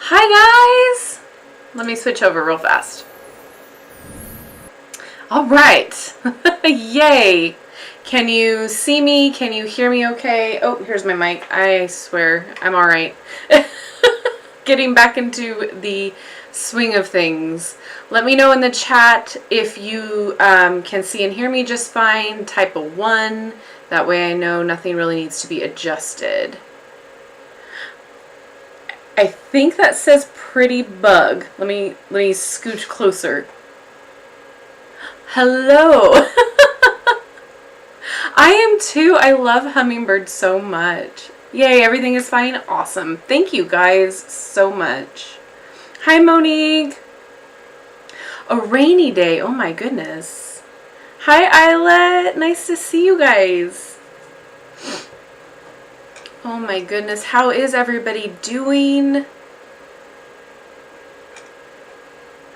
Hi guys! Let me switch over real fast. All right. Yay! Can you see me? Can you hear me okay? Oh, here's my mic. I swear I'm all right. Getting back into the swing of things. Let me know in the chat if you can see and hear me just fine. Type a 1. That way I know nothing really needs to be adjusted. I think that says pretty bug. Let me scooch closer. Hello. I am too. I love hummingbirds so much. Yay, everything is fine. Awesome. Thank you guys so much. Hi Monique. A rainy day. Oh my goodness. Hi Islet. Nice to see you guys. Oh my goodness, how is everybody doing?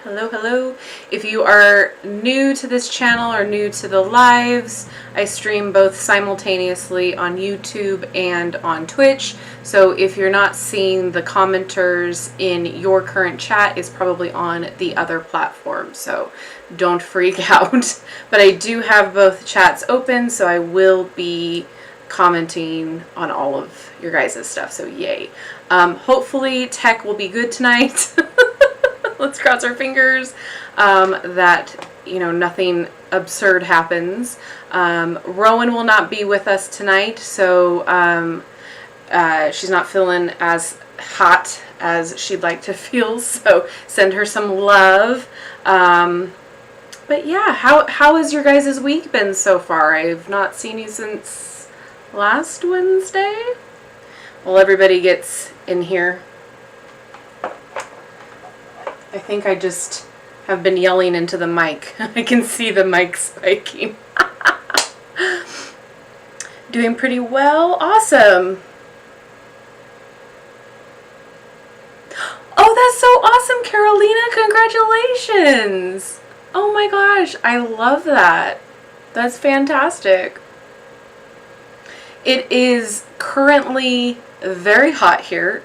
Hello, hello. If you are new to this channel or new to the lives, I stream both simultaneously on YouTube and on Twitch. So if you're not seeing the commenters in your current chat, it's probably on the other platform. So don't freak out. But I do have both chats open, so I will be commenting on all of your guys' stuff, so yay. Hopefully tech will be good tonight. Let's cross our fingers that, you know, nothing absurd happens. Rowan will not be with us tonight, so she's not feeling as hot as she'd like to feel, so send her some love. But yeah, how has your guys' week been so far? I've not seen you since last Wednesday. Well, everybody gets in here. I think I just have been yelling into the mic. I can see the mic spiking. Doing pretty well. Awesome. Oh, that's so awesome, Carolina. Congratulations. Oh my gosh, I love that. That's fantastic. It is currently very hot here.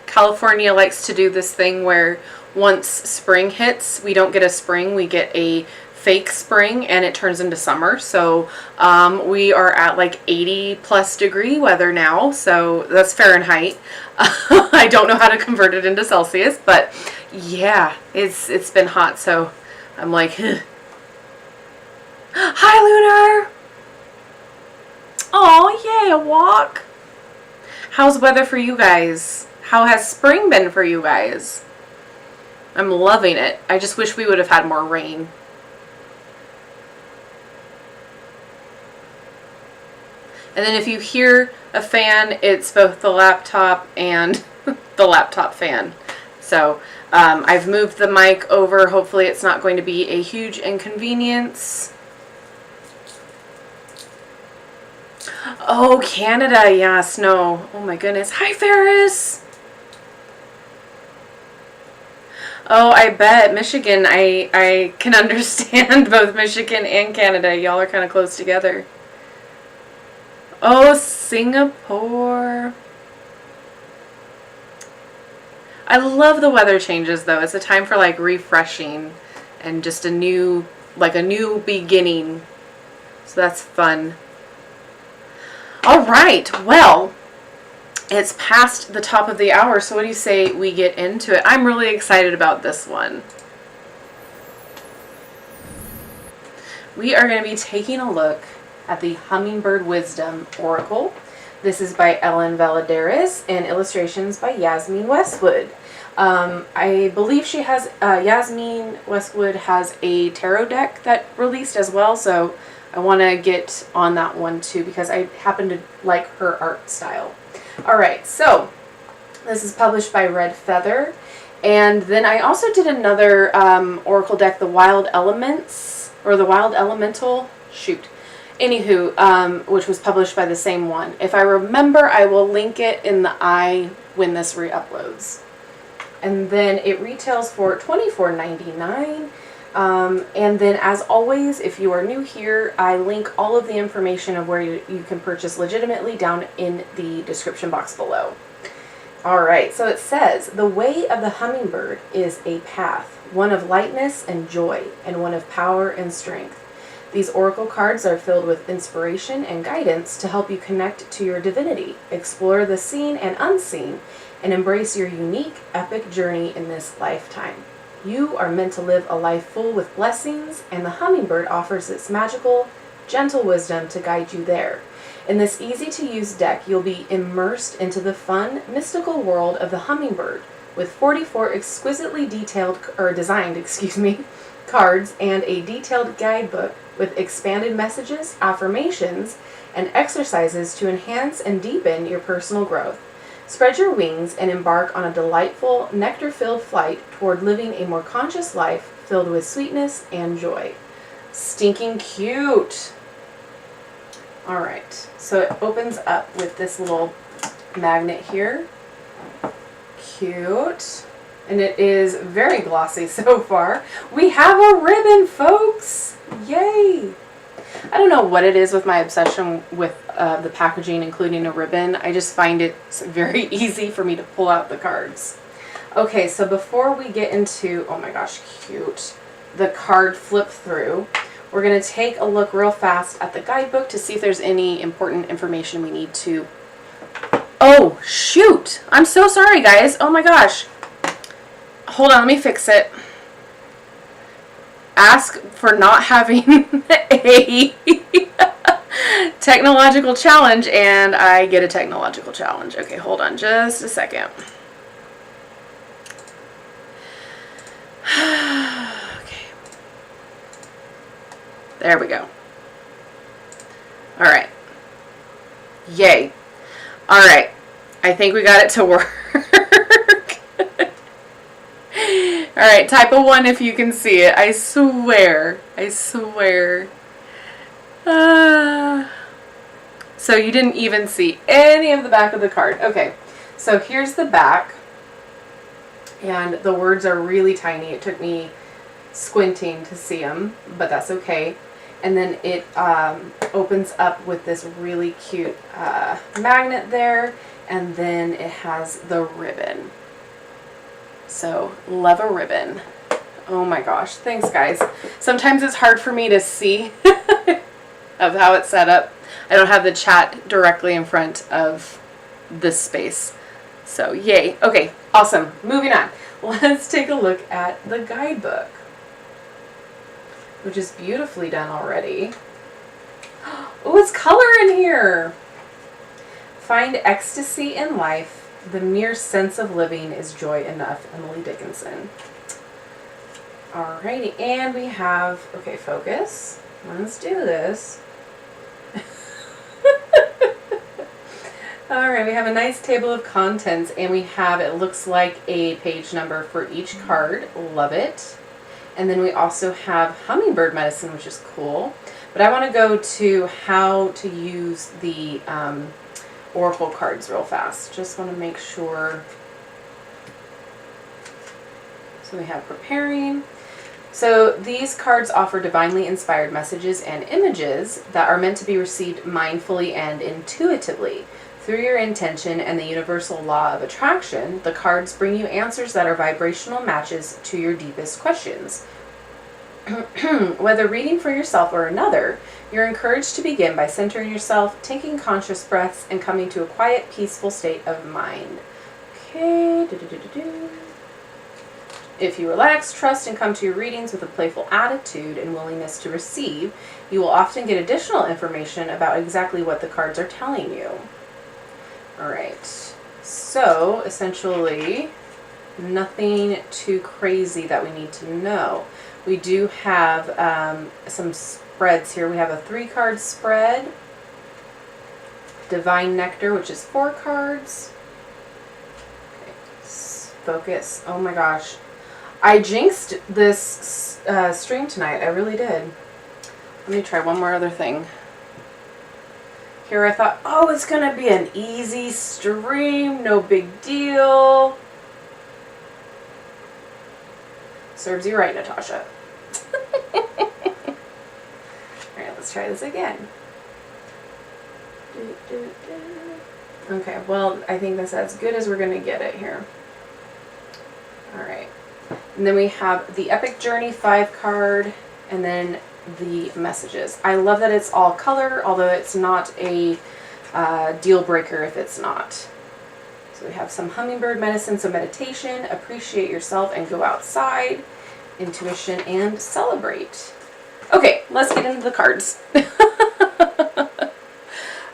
California likes to do this thing where once spring hits, we don't get a spring, we get a fake spring and it turns into summer. So we are at like 80+ degree weather now, so that's Fahrenheit. I don't know how to convert it into Celsius, but yeah, it's been hot, so I'm like, hi Lunar! Oh, yay, a walk. How's weather for you guys? How has spring been for you guys? I'm loving it. I just wish we would have had more rain. And then if you hear a fan, it's both the laptop and the laptop fan. So I've moved the mic over. Hopefully it's not going to be a huge inconvenience. Oh, Canada, yeah, snow. Oh my goodness. Hi, Ferris. Oh, I bet. Michigan, I can understand both Michigan and Canada. Y'all are kind of close together. Oh, Singapore. I love the weather changes, though. It's a time for, like, refreshing and just a new beginning. So that's fun. All right, well, it's past the top of the hour, so what do you say we get into it? I'm really excited about this one. We are going to be taking a look at the Hummingbird Wisdom Oracle. This is by Ellen Valladares and illustrations by Yasmeen Westwood. I believe she has, Yasmeen Westwood has a tarot deck that released as well, so I want to get on that one too because I happen to like her art style. Alright, so this is published by Red Feather. And then I also did another Oracle deck, the Wild Elements, or the Wild Elemental, shoot. Anywho, which was published by the same one. If I remember, I will link it in the eye when this re-uploads. And then it retails for $24.99. And then as always, if you are new here, I link all of the information of where you can purchase legitimately down in the description box below. All right, so it says, the way of the hummingbird is a path, one of lightness and joy, and one of power and strength. These oracle cards are filled with inspiration and guidance to help you connect to your divinity, explore the seen and unseen, and embrace your unique, epic journey in this lifetime. You are meant to live a life full with blessings, and the hummingbird offers its magical, gentle wisdom to guide you there. In this easy-to-use deck, you'll be immersed into the fun, mystical world of the hummingbird, with 44 exquisitely designed cards and a detailed guidebook with expanded messages, affirmations, and exercises to enhance and deepen your personal growth. Spread your wings and embark on a delightful, nectar-filled flight toward living a more conscious life filled with sweetness and joy. Stinking cute! Alright, so it opens up with this little magnet here. Cute. And it is very glossy so far. We have a ribbon, folks! Yay! I don't know what it is with my obsession with the packaging, including a ribbon. I just find it very easy for me to pull out the cards. Okay, so before we get into, oh my gosh, cute, the card flip through, we're going to take a look real fast at the guidebook to see if there's any important information we need to... Oh, shoot! I'm so sorry, guys. Oh my gosh. Hold on, let me fix it. Ask for not having a technological challenge, and I get a technological challenge. Okay, hold on just a second. Okay. There we go. All right. Yay. All right. I think we got it to work. All right, type a 1 if you can see it. I swear. I swear. So you didn't even see any of the back of the card. Okay, so here's the back. And the words are really tiny. It took me squinting to see them, but that's okay. And then it opens up with this really cute magnet there. And then it has the ribbon. So, love a ribbon. Oh my gosh. Thanks, guys. Sometimes it's hard for me to see of how it's set up. I don't have the chat directly in front of this space. So, yay. Okay, awesome. Moving on. Let's take a look at the guidebook, which is beautifully done already. Oh, it's color in here. Find ecstasy in life. The mere sense of living is joy enough. Emily Dickinson. Alrighty, and we have, okay, focus. Let's do this. Alright, we have a nice table of contents, and we have, it looks like a page number for each card. Love it. And then we also have hummingbird medicine, which is cool. But I want to go to how to use the oracle cards real fast. Just want to make sure. So we have preparing. So these cards offer divinely inspired messages and images that are meant to be received mindfully and intuitively. Through your intention and the universal law of attraction, the cards bring you answers that are vibrational matches to your deepest questions. Whether reading for yourself or another, you're encouraged to begin by centering yourself, taking conscious breaths, and coming to a quiet, peaceful state of mind. Okay. If you relax, trust, and come to your readings with a playful attitude and willingness to receive, you will often get additional information about exactly what the cards are telling you. Alright, so essentially nothing too crazy that we need to know. We do have some spreads here. We have a 3-card spread, Divine Nectar, which is 4 cards. Okay, focus. Oh my gosh. I jinxed this stream tonight. I really did. Let me try one more other thing. Here I thought, oh, it's going to be an easy stream. No big deal. Serves you right, Natasha. Alright, let's try this again. Okay, well, I think that's as good as we're going to get it here. All right. And then we have the Epic Journey 5 card, and then the messages. I love that it's all color, although it's not a deal breaker if it's not. So we have some hummingbird medicine, so meditation, appreciate yourself and go outside, intuition, and celebrate. Okay, let's get into the cards.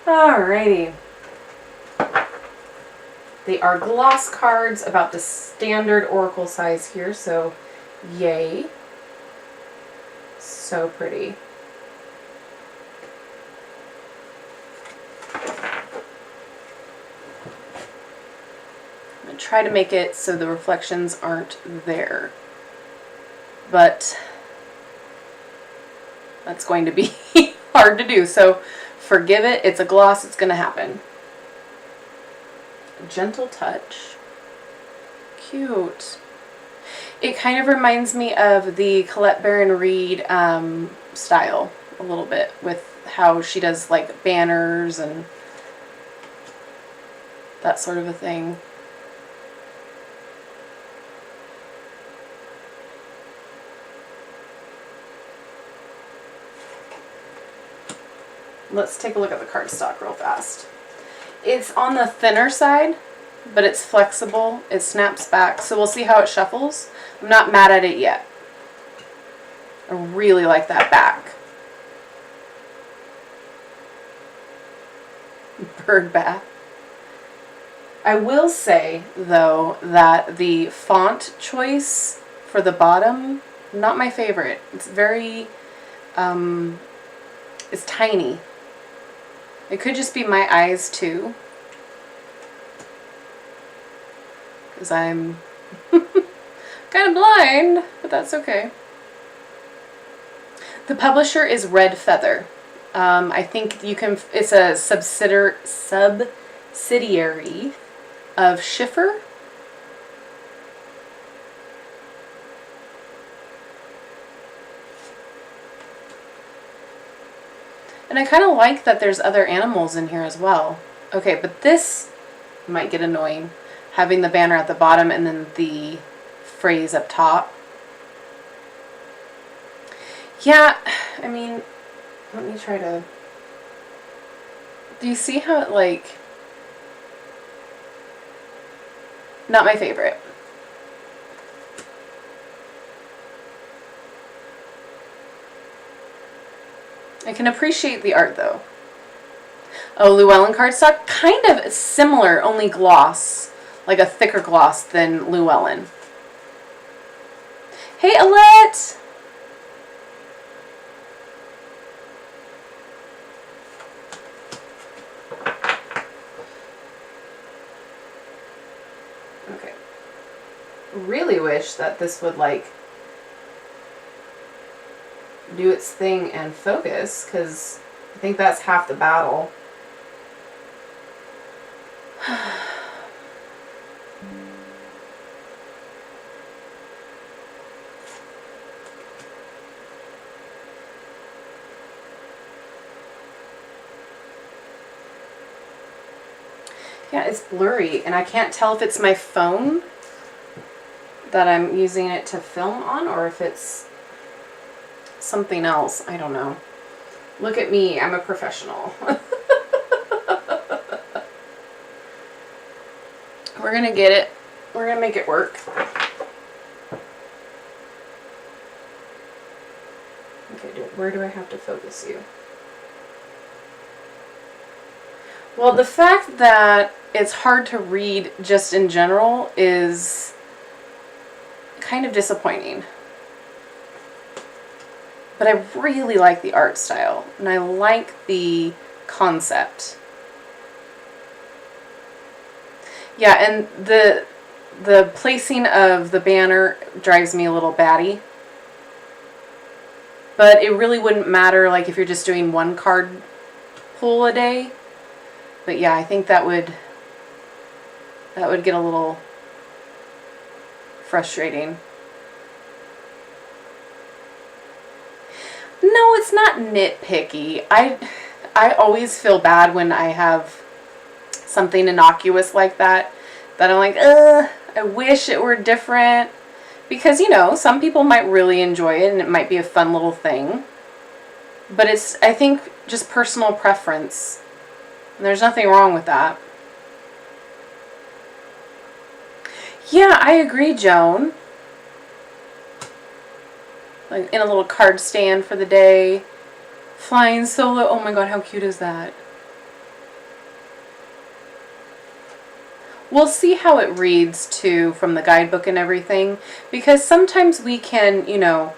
Alrighty. They are gloss cards, about the standard oracle size here, so yay. So pretty. I'm going to try to make it so the reflections aren't there. But that's going to be hard to do, so forgive it. It's a gloss. It's going to happen. Gentle touch. Cute. It kind of reminds me of the Colette Baron Reid style a little bit, with how she does like banners and that sort of a thing. Let's take a look at the cardstock real fast. It's on the thinner side, but it's flexible. It snaps back, so we'll see how it shuffles. I'm not mad at it yet. I really like that back. Bird bath. I will say, though, that the font choice for the bottom, not my favorite. It's very, it's tiny. It could just be my eyes, too. Because I'm kind of blind, but that's okay. The publisher is Red Feather. I think you can, it's a subsidiary of Schiffer. And I kind of like that there's other animals in here as well. Okay, but this might get annoying, having the banner at the bottom and then the phrase up top. Yeah, I mean, let me try to... Do you see how it, like... Not my favorite. I can appreciate the art, though. Oh, Llewellyn cardstock, kind of similar, only gloss. Like a thicker gloss than Llewellyn. Hey, Alette! Okay. Really wish that this would, like, do its thing and focus, because I think that's half the battle. Yeah, it's blurry, and I can't tell if it's my phone that I'm using it to film on, or if it's something else. I don't know. Look at me. I'm a professional. We're going to get it. We're going to make it work. Okay, where do I have to focus you? Well, the fact that it's hard to read just in general is kind of disappointing. But I really like the art style, and I like the concept. Yeah, and the placing of the banner drives me a little batty. But it really wouldn't matter, like, if you're just doing one card pull a day. But yeah, I think that would get a little frustrating. No, it's not nitpicky. I always feel bad when I have something innocuous like that I'm like, I wish it were different. Because, you know, some people might really enjoy it and it might be a fun little thing. But it's, I think, just personal preference. And there's nothing wrong with that. Yeah, I agree, Joan. Like in a little card stand for the day. Flying solo. Oh my god, how cute is that? We'll see how it reads too from the guidebook and everything, because sometimes we can, you know,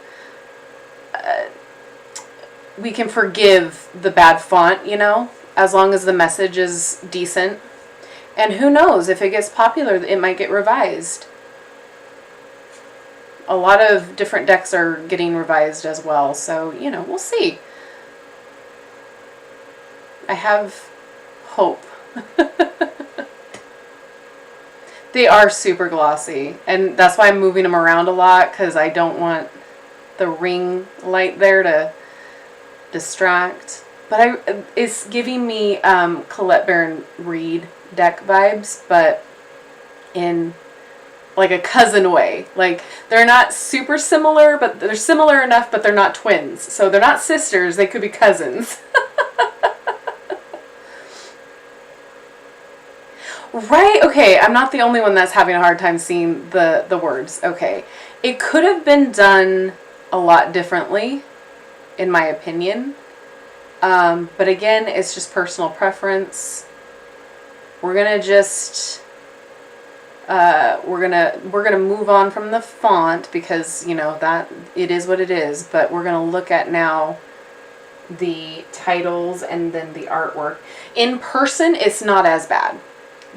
we can forgive the bad font, you know, as long as the message is decent. And who knows, if it gets popular, it might get revised. A lot of different decks are getting revised as well, so, you know, we'll see. I have hope. They are super glossy, and that's why I'm moving them around a lot, because I don't want the ring light there to distract. But it's giving me Colette Baron Reed deck vibes, but in like a cousin way. Like, they're not super similar, but they're similar enough, but they're not twins. So they're not sisters, they could be cousins. Right, okay, I'm not the only one that's having a hard time seeing the words. Okay, it could have been done a lot differently, in my opinion. But again, it's just personal preference. We're gonna just we're gonna move on from the font, because, you know, that it is what it is. But we're gonna look at now the titles and then the artwork. In person, it's not as bad.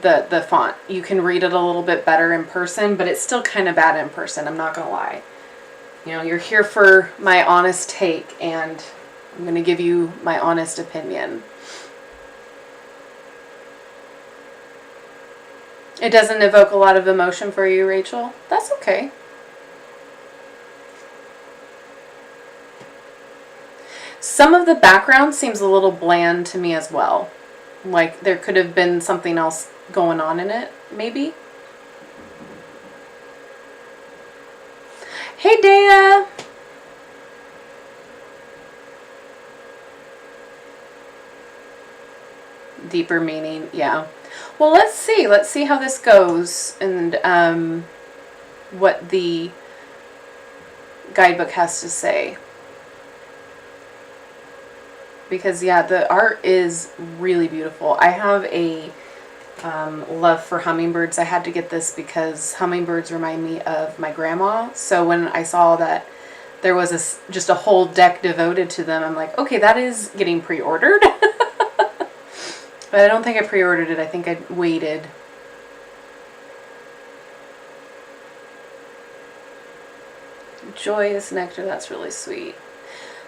The font, you can read it a little bit better in person, but it's still kind of bad in person, I'm not gonna lie. You know, you're here for my honest take, and I'm gonna give you my honest opinion. It doesn't evoke a lot of emotion for you, Rachel? That's okay. Some of the background seems a little bland to me as well. Like, there could have been something else going on in it, maybe. Hey, Dea! Deeper meaning, yeah. Well, let's see how this goes, and what the guidebook has to say. Because, yeah, the art is really beautiful. I have a love for hummingbirds. I had to get this because hummingbirds remind me of my grandma. So when I saw that there was just a whole deck devoted to them, I'm like, okay, that is getting pre-ordered. But I don't think I pre-ordered it. I think I waited. Joyous nectar, that's really sweet.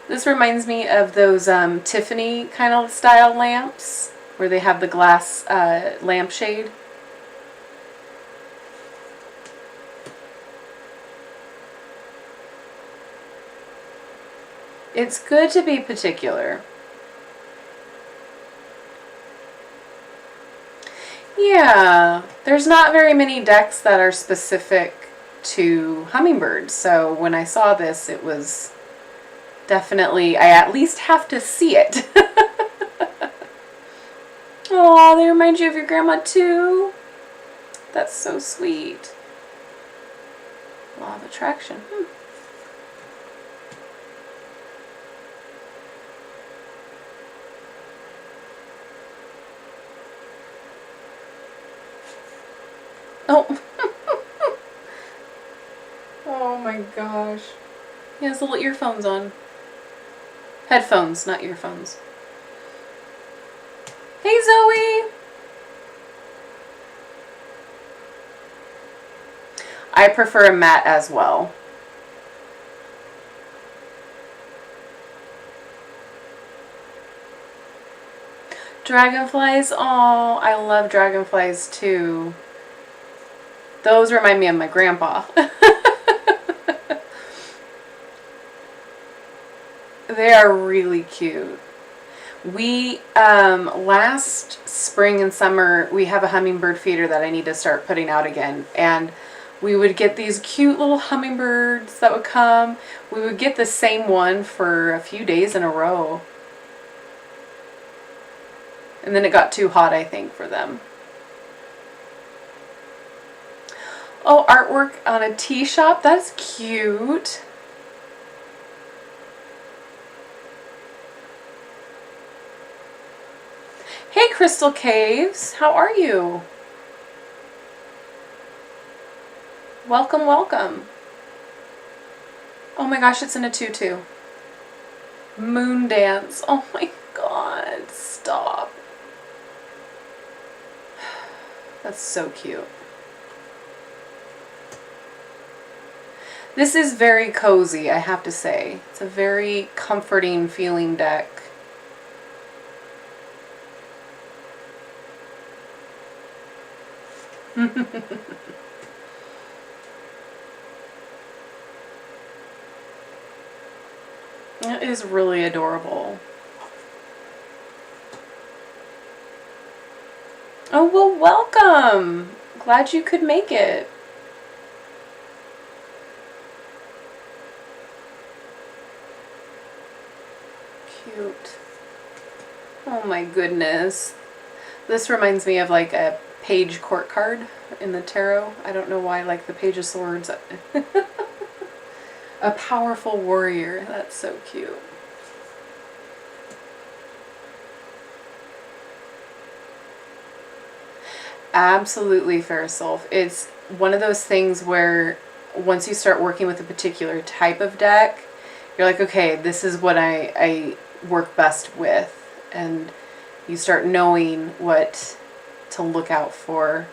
This reminds me of those Tiffany kind of style lamps, where they have the glass lampshade. It's good to be particular. Yeah, there's not very many decks that are specific to hummingbirds, so when I saw this, it was definitely, I at least have to see it. Oh, they remind you of your grandma too? That's so sweet. Law of attraction. Oh. Oh my gosh. He has little earphones on. Headphones, not earphones. Hey, Zoe! I prefer a matte as well. Dragonflies, oh, I love dragonflies too. Those remind me of my grandpa. They are really cute. We, last spring and summer, we have a hummingbird feeder that I need to start putting out again. And we would get these cute little hummingbirds that would come. We would get the same one for a few days in a row. And then it got too hot, I think, for them. Oh, artwork on a tea shop? That's cute. Hey, Crystal Caves. How are you? Welcome, welcome. Oh my gosh, it's in a tutu. Moon dance. Oh my god. Stop. That's so cute. This is very cozy, I have to say. It's a very comforting feeling deck. It is really adorable. Oh, well, welcome. Glad you could make it. Cute. Oh my goodness. This reminds me of like a page court card in the tarot. I don't know why I like the Page of Swords. A powerful warrior. That's so cute. Absolutely, Fair Self. It's one of those things where once you start working with a particular type of deck, you're like, okay, this is what I work best with. And you start knowing what to look out for.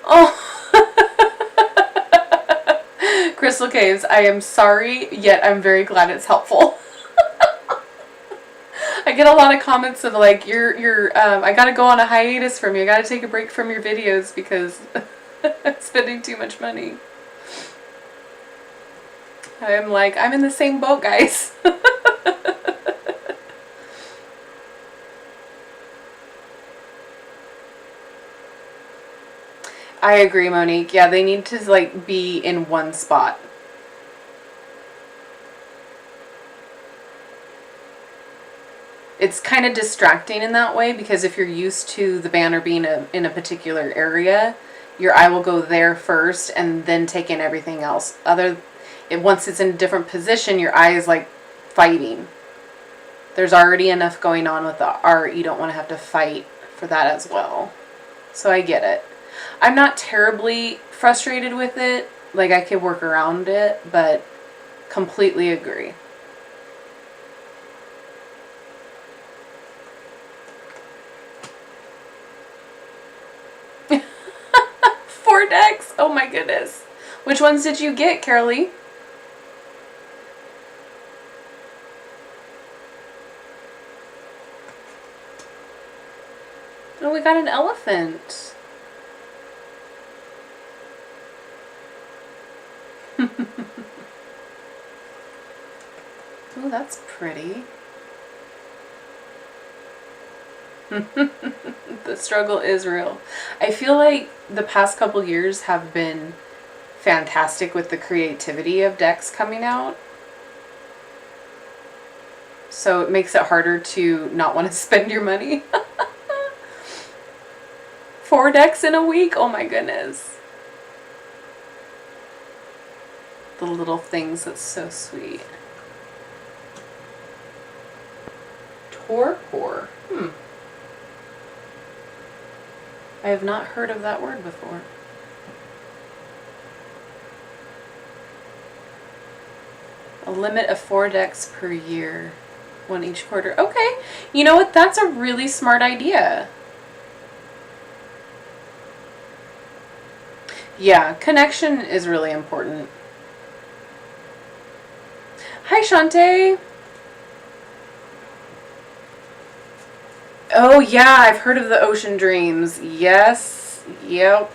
Oh! Crystal Caves, I am sorry, yet I'm very glad it's helpful. I get a lot of comments of like, I gotta go on a hiatus from you. I gotta take a break from your videos because I'm spending too much money. I'm like, I'm in the same boat, guys. I agree, Monique. Yeah, they need to like be in one spot. It's kind of distracting in that way because if you're used to the banner being in a particular area, your eye will go there first and then take in everything else. Once it's in a different position, your eye is like fighting. There's already enough going on with the art. You don't want to have to fight for that as well. So I get it. I'm not terribly frustrated with it. Like I could work around it, but completely agree. Four decks? Oh my goodness. Which ones did you get, Carolee? Oh, we got an elephant. Oh, that's pretty. The struggle is real. I feel like the past couple years have been fantastic with the creativity of decks coming out. So it makes it harder to not want to spend your money. 4 decks in a week? Oh my goodness. The little things, that's so sweet. Torpor. I have not heard of that word before. A limit of 4 decks per year. 1 each quarter. Okay. You know what? That's a really smart idea. Yeah, connection is really important. Hi, Shantae. Oh, yeah, I've heard of the ocean dreams. Yes. Yep.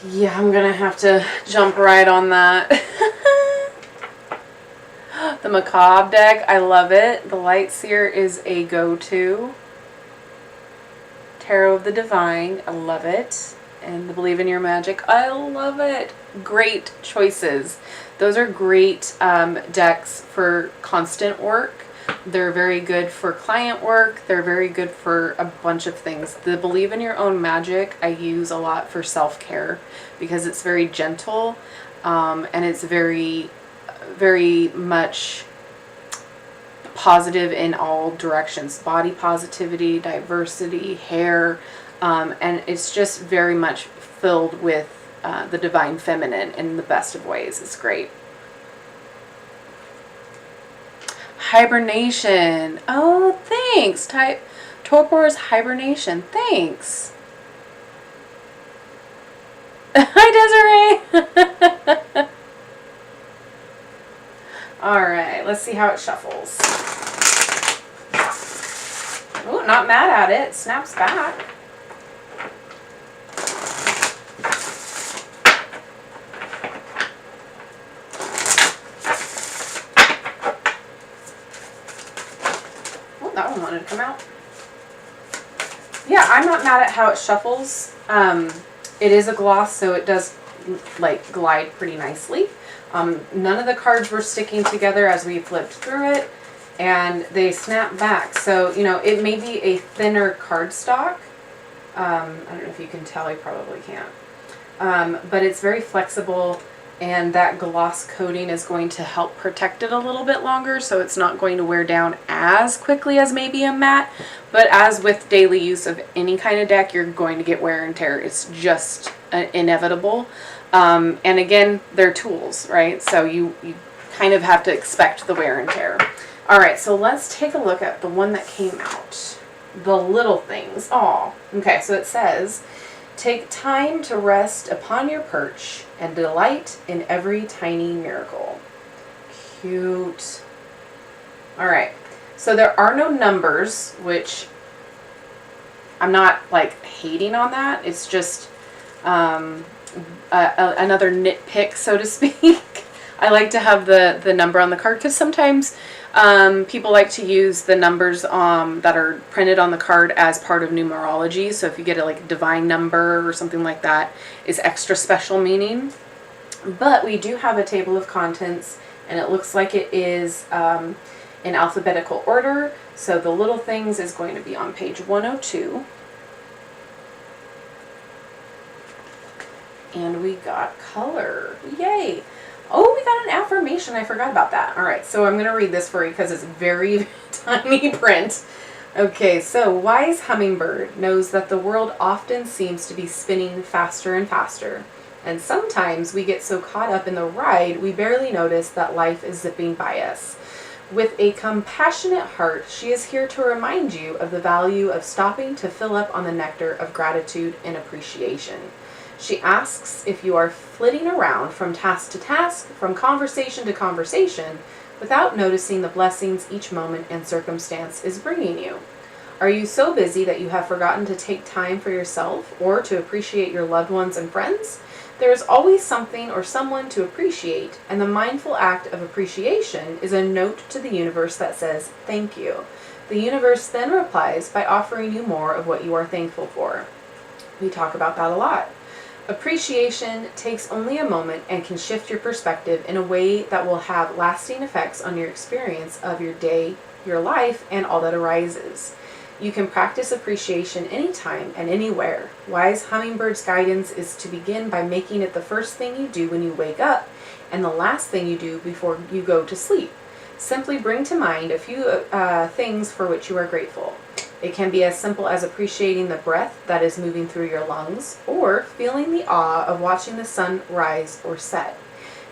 Yeah, I'm gonna have to jump right on that. The Macabre deck, I love it. The Light Seer is a go-to. Tarot of the Divine, I love it. And the Believe in Your Magic, I love it. Great choices. Those are great decks for constant work. They're very good for client work. They're very good for a bunch of things. The Believe in Your Own Magic I use a lot for self-care because it's very gentle and it's very, very much positive in all directions. Body positivity, diversity, hair, and it's just very much filled with the divine feminine in the best of ways. It's great. Hibernation. Oh, thanks. Torpor's Hibernation. Thanks. Hi, Desiree. All right, let's see how it shuffles. Oh, not mad at it. It snaps back. Oh, that one wanted to come out. Yeah, I'm not mad at how it shuffles. It is a gloss, so it does like glide pretty nicely. None of the cards were sticking together as we flipped through it, and they snap back. So, you know, it may be a thinner cardstock. I don't know if you can tell, I probably can't. But it's very flexible, and that gloss coating is going to help protect it a little bit longer, so it's not going to wear down as quickly as maybe a matte. But as with daily use of any kind of deck, you're going to get wear and tear. It's just inevitable. And again, they're tools, right? So you kind of have to expect the wear and tear. All right, so let's take a look at the one that came out. The Little Things. Oh, okay, so it says, take time to rest upon your perch and delight in every tiny miracle. Cute. All right, so there are no numbers, which I'm not like hating on that. It's just another nitpick, so to speak. I like to have the number on the card because sometimes people like to use the numbers that are printed on the card as part of numerology. So if you get a like divine number or something like that, is extra special meaning. But we do have a table of contents, and it looks like it is in alphabetical order. So the Little Things is going to be on page 102. And we got color. Yay! Oh, we got an affirmation. I forgot about that. All right, so I'm going to read this for you because it's very tiny print. Okay, so wise hummingbird knows that the world often seems to be spinning faster and faster. And sometimes we get so caught up in the ride, we barely notice that life is zipping by us. With a compassionate heart, she is here to remind you of the value of stopping to fill up on the nectar of gratitude and appreciation. She asks if you are flitting around from task to task, from conversation to conversation, without noticing the blessings each moment and circumstance is bringing you. Are you so busy that you have forgotten to take time for yourself or to appreciate your loved ones and friends? There is always something or someone to appreciate, and the mindful act of appreciation is a note to the universe that says, thank you. The universe then replies by offering you more of what you are thankful for. We talk about that a lot. Appreciation takes only a moment and can shift your perspective in a way that will have lasting effects on your experience of your day, your life, and all that arises. You can practice appreciation anytime and anywhere. Wise Hummingbird's guidance is to begin by making it the first thing you do when you wake up and the last thing you do before you go to sleep. Simply bring to mind a few things for which you are grateful. It can be as simple as appreciating the breath that is moving through your lungs, or feeling the awe of watching the sun rise or set.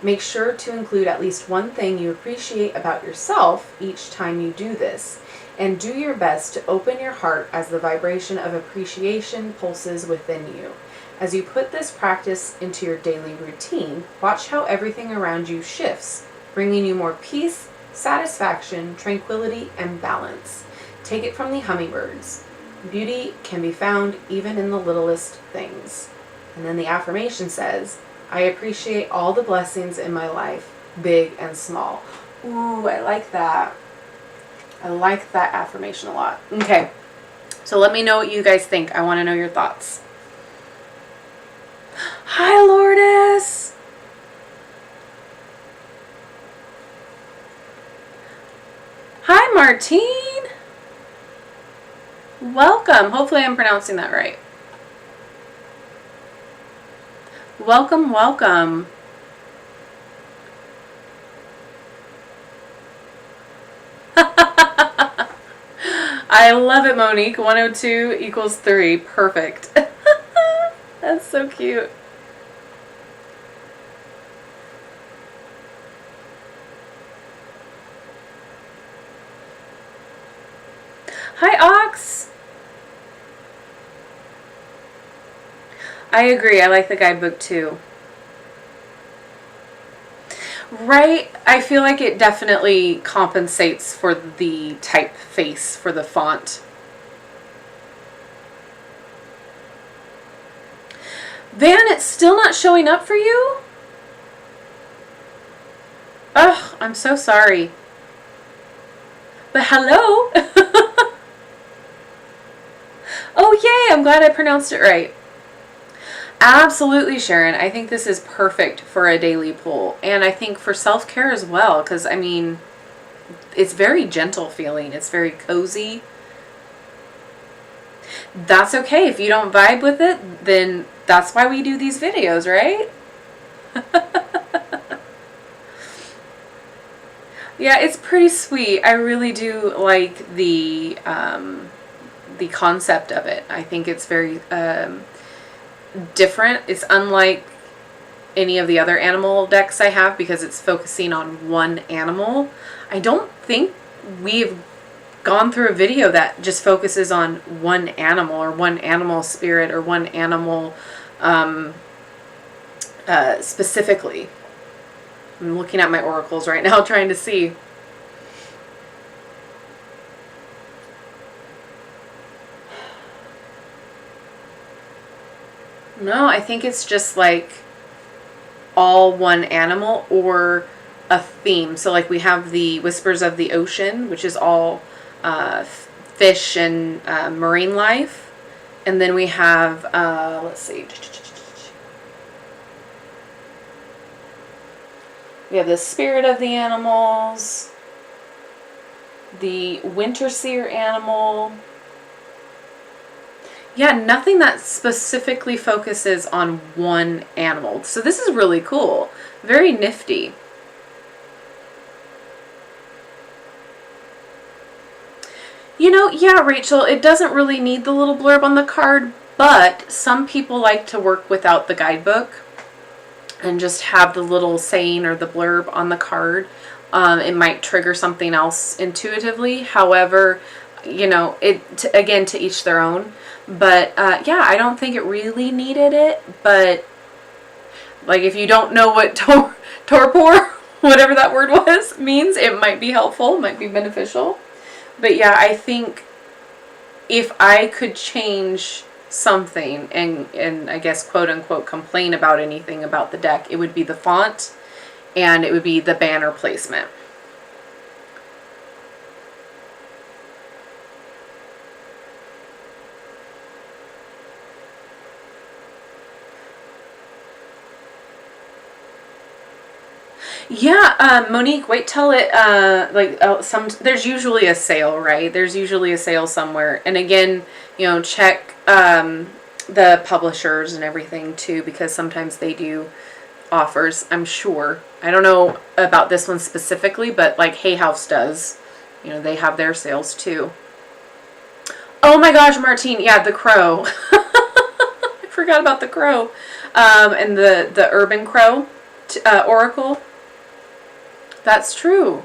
Make sure to include at least one thing you appreciate about yourself each time you do this, and do your best to open your heart as the vibration of appreciation pulses within you. As you put this practice into your daily routine, watch how everything around you shifts, bringing you more peace, satisfaction, tranquility, and balance. Take it from the hummingbirds. Beauty can be found even in the littlest things. And then the affirmation says, I appreciate all the blessings in my life, big and small. Ooh, I like that. I like that affirmation a lot. Okay. So let me know what you guys think. I want to know your thoughts. Hi, Lourdes. Hi, Martine. Welcome. Hopefully I'm pronouncing that right. Welcome, welcome. I love it, Monique. 102 equals 3. Perfect. That's so cute. Hi, Ox. I agree. I like the guidebook too. Right? I feel like it definitely compensates for the typeface for the font. Van, it's still not showing up for you? Ugh, I'm so sorry. But hello. Oh, yay, I'm glad I pronounced it right. Absolutely, Sharon. I think this is perfect for a daily pull. And I think for self-care as well, because, I mean, it's very gentle feeling. It's very cozy. That's okay. If you don't vibe with it, then that's why we do these videos, right? Yeah, it's pretty sweet. I really do like the concept of it. I think it's very different. It's unlike any of the other animal decks I have because it's focusing on one animal. I don't think we've gone through a video that just focuses on one animal or one animal spirit or one animal specifically. I'm looking at my oracles right now trying to see. No, I think it's just like all one animal or a theme. So like we have the Whispers of the Ocean, which is all fish and marine life. And then we have, let's see. We have the Spirit of the Animals, the Winter Seer animal. Yeah, nothing that specifically focuses on one animal. So this is really cool. Very nifty. You know, yeah, Rachel, it doesn't really need the little blurb on the card, but some people like to work without the guidebook and just have the little saying or the blurb on the card. It might trigger something else intuitively. However, you know, again, to each their own. But yeah, I don't think it really needed it. But like, if you don't know what torpor, whatever that word was, means, it might be helpful, might be beneficial. But yeah, I think if I could change something and I guess quote unquote complain about anything about the deck, it would be the font and it would be the banner placement. Yeah, Monique, wait till it, there's usually a sale, right? There's usually a sale somewhere. And again, you know, check the publishers and everything too, because sometimes they do offers, I'm sure. I don't know about this one specifically, but like Hay House does. You know, they have their sales too. Oh my gosh, Martine, yeah, the crow. I forgot about the crow. And the Urban Crow Oracle. That's true.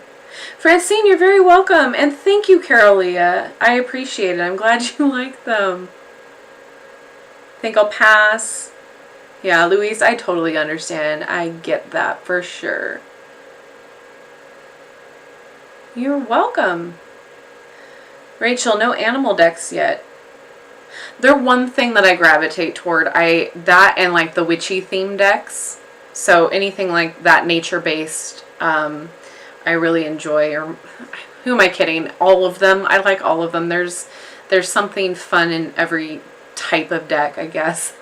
Francine, you're very welcome. And thank you, Carolia. I appreciate it. I'm glad you like them. I think I'll pass. Yeah, Louise, I totally understand. I get that for sure. You're welcome. Rachel, no animal decks yet. They're one thing that I gravitate toward. That and like the witchy theme decks. So anything like that nature-based, I really enjoy. Or who am I kidding? All of them. I like all of them. There's something fun in every type of deck, I guess.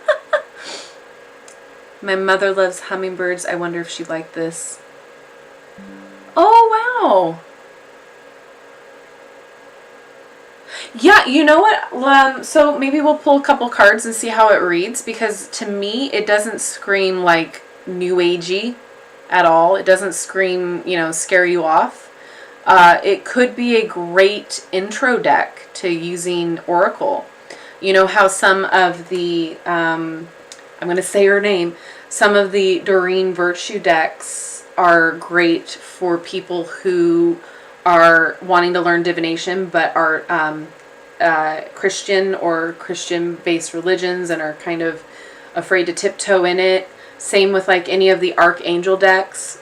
My mother loves hummingbirds. I wonder if she'd like this. Oh, wow. Yeah, you know what? So maybe we'll pull a couple cards and see how it reads, because to me, it doesn't scream like new agey at all. It doesn't scream, you know, scare you off. It could be a great intro deck to using Oracle. You know how some of the, I'm going to say her name, some of the Doreen Virtue decks are great for people who are wanting to learn divination but are Christian or Christian-based religions and are kind of afraid to tiptoe in it. Same with like any of the Archangel decks.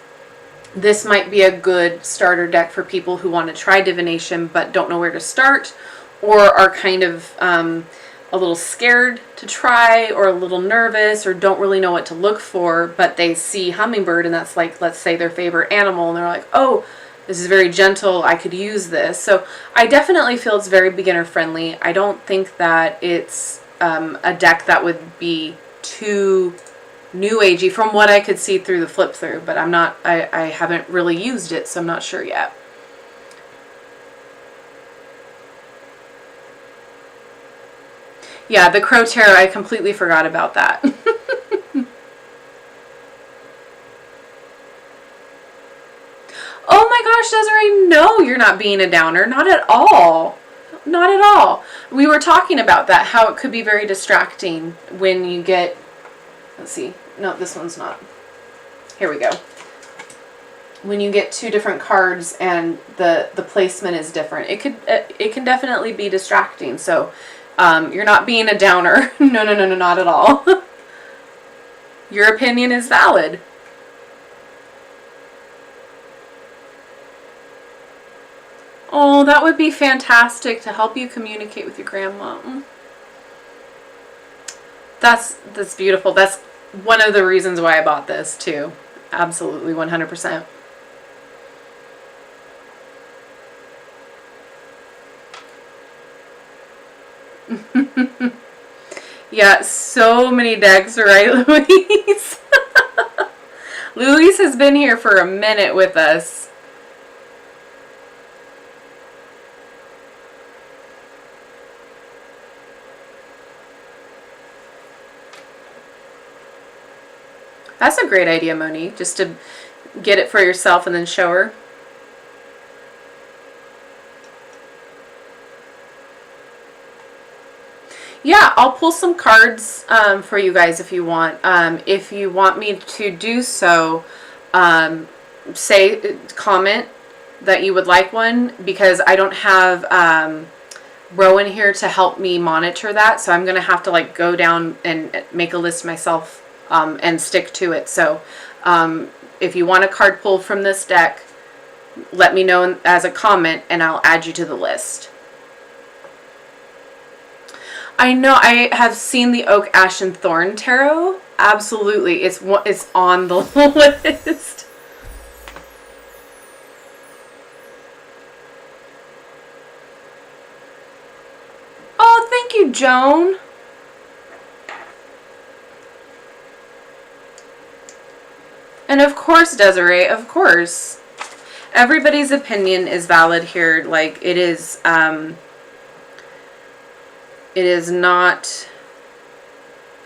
This might be a good starter deck for people who want to try divination but don't know where to start, or are kind of a little scared to try, or a little nervous, or don't really know what to look for, but they see hummingbird and that's like, let's say, their favorite animal, and they're like, oh, this is very gentle, I could use this. So I definitely feel it's very beginner friendly. I don't think that it's a deck that would be too new agey from what I could see through the flip through, but I'm not, I haven't really used it, so I'm not sure yet. Yeah, the Crow Tarot, I completely forgot about that. Oh my gosh, Desiree, no, you're not being a downer. Not at all. Not at all. We were talking about that, how it could be very distracting when you get, let's see, no, this one's not. Here we go. When you get two different cards and the placement is different, it can definitely be distracting. So you're not being a downer. No, no, no, no, not at all. Your opinion is valid. Oh, that would be fantastic to help you communicate with your grandma. That's beautiful. That's one of the reasons why I bought this too. Absolutely, 100%. Yeah, so many decks, right, Louise? Louise has been here for a minute with us. That's a great idea, Monique, just to get it for yourself and then show her. Yeah, I'll pull some cards for you guys if you want. If you want me to do so, comment that you would like one, because I don't have Rowan here to help me monitor that, so I'm going to have to like go down and make a list myself and stick to it. So if you want a card pulled from this deck, let me know as a comment and I'll add you to the list. I know, I have seen the Oak, Ash, and Thorn Tarot. Absolutely, it's on the list. Oh, thank you, Joan. And of course, Desiree, of course. Everybody's opinion is valid here. Like, it is not,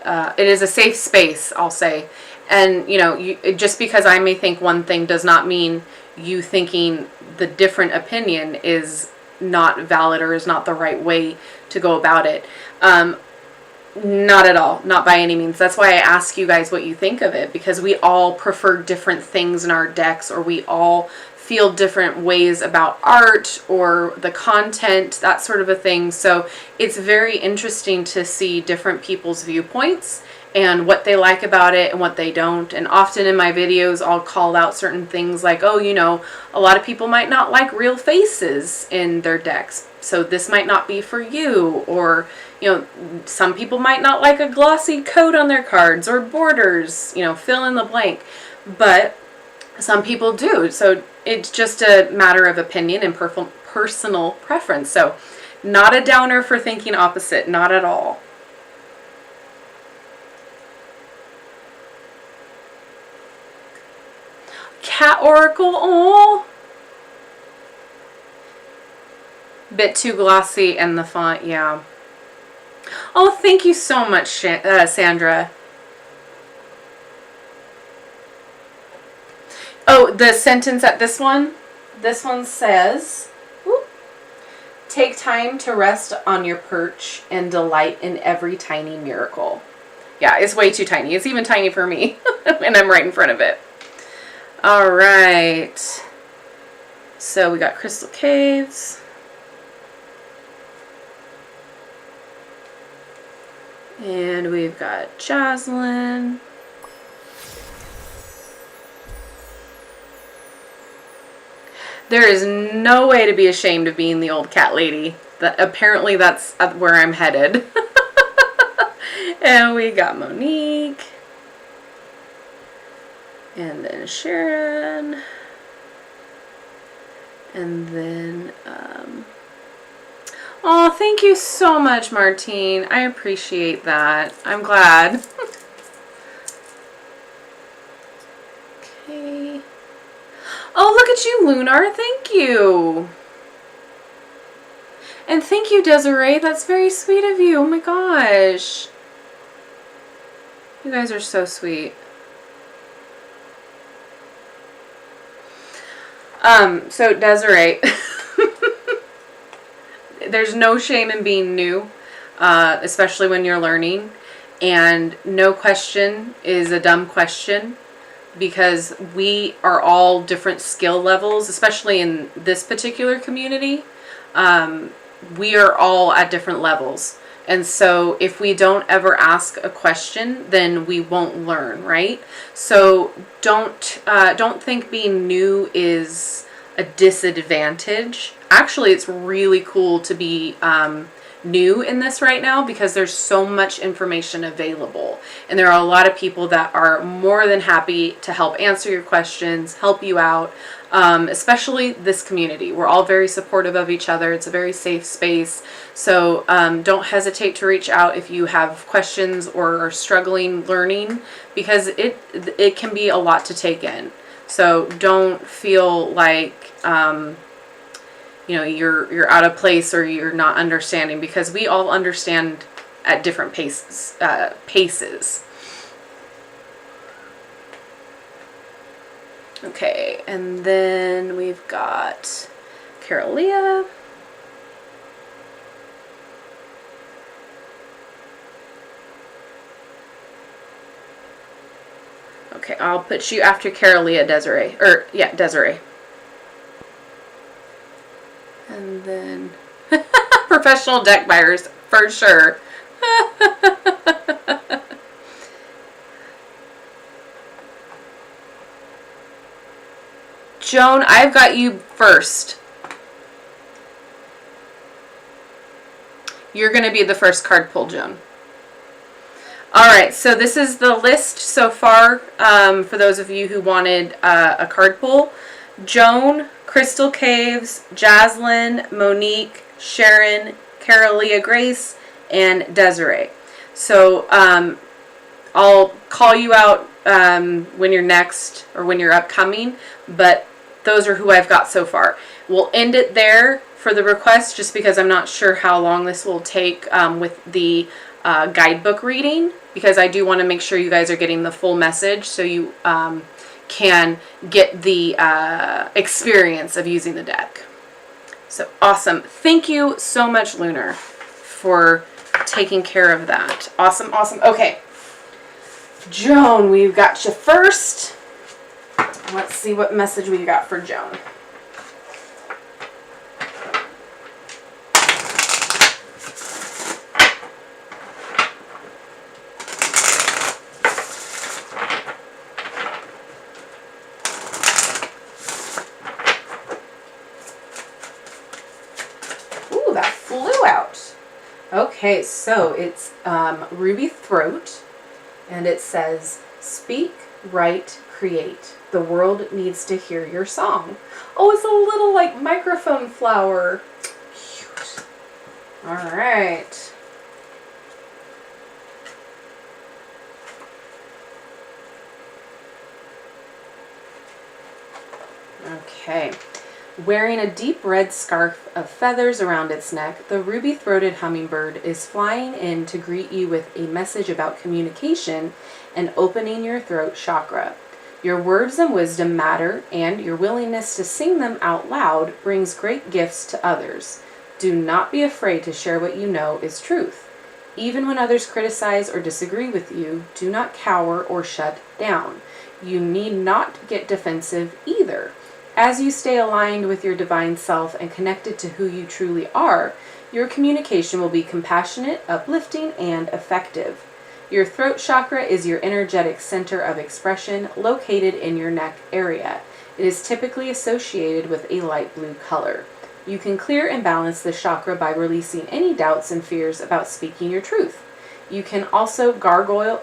it is a safe space, I'll say. And, you know, just because I may think one thing does not mean you thinking the different opinion is not valid or is not the right way to go about it. Not at all. Not by any means. That's why I ask you guys what you think of it, because we all prefer different things in our decks, or we all feel different ways about art or the content, that sort of a thing. So it's very interesting to see different people's viewpoints and what they like about it and what they don't. And often in my videos, I'll call out certain things like, oh, you know, a lot of people might not like real faces in their decks, so this might not be for you. Or, you know, some people might not like a glossy coat on their cards or borders, you know, fill in the blank. But Some people do. So it's just a matter of opinion and personal preference. So not a downer for thinking opposite. Not at all. Cat Oracle. Oh. Bit too glossy and the font. Yeah. Oh, thank you so much, Sandra. Oh, the sentence at this one says, whoop, take time to rest on your perch and delight in every tiny miracle. Yeah, it's way too tiny. It's even tiny for me, and I'm right in front of it. All right. So we got Crystal Caves. And we've got Jocelyn. There is no way to be ashamed of being the old cat lady. Apparently that's where I'm headed. And we got Monique. And then Sharon. And then, oh, thank you so much, Martine. I appreciate that. I'm glad. Okay. Oh, look at you, Lunar. Thank you. And thank you, Desiree. That's very sweet of you. Oh my gosh. You guys are so sweet. So Desiree, there's no shame in being new, especially when you're learning, and no question is a dumb question, because we are all different skill levels, especially in this particular community. We are all at different levels. And so if we don't ever ask a question, then we won't learn, right? So don't think being new is a disadvantage. Actually, it's really cool to be new in this right now, because there's so much information available. And there are a lot of people that are more than happy to help answer your questions, help you out. Especially this community. We're all very supportive of each other. It's a very safe space. So don't hesitate to reach out if you have questions or are struggling learning, because it can be a lot to take in. So don't feel like you're out of place or you're not understanding, because we all understand at different paces. Okay, and then we've got Carolia. Okay, I'll put you after Carolia, Desiree. Desiree. And then professional deck buyers, for sure. Joan, I've got you first. You're going to be the first card pull, Joan. Alright, so this is the list so far for those of you who wanted a card pull. Joan, Crystal Caves, Jaslyn, Monique, Sharon, Carolia Grace, and Desiree. So I'll call you out when you're next or when you're upcoming, but those are who I've got so far. We'll end it there for the request, just because I'm not sure how long this will take with the guidebook reading, because I do want to make sure you guys are getting the full message, so you can get the experience of using the deck. So awesome. Thank you so much, Lunar, for taking care of that. Awesome, awesome. Okay. Joan, we've got you first. Let's see what message we got for Joan. Ooh, that flew out. Okay, so it's Ruby Throat, and it says, speak write, create. The world needs to hear your song. Oh, it's a little like microphone flower. Cute. All right. Okay. Wearing a deep red scarf of feathers around its neck, the ruby-throated hummingbird is flying in to greet you with a message about communication and opening your throat chakra. Your words and wisdom matter, and your willingness to sing them out loud brings great gifts to others. Do not be afraid to share what you know is truth. Even when others criticize or disagree with you, do not cower or shut down. You need not get defensive either. As you stay aligned with your divine self and connected to who you truly are, your communication will be compassionate, uplifting, and effective. Your throat chakra is your energetic center of expression located in your neck area. It is typically associated with a light blue color. You can clear and balance this chakra by releasing any doubts and fears about speaking your truth. You can also gargle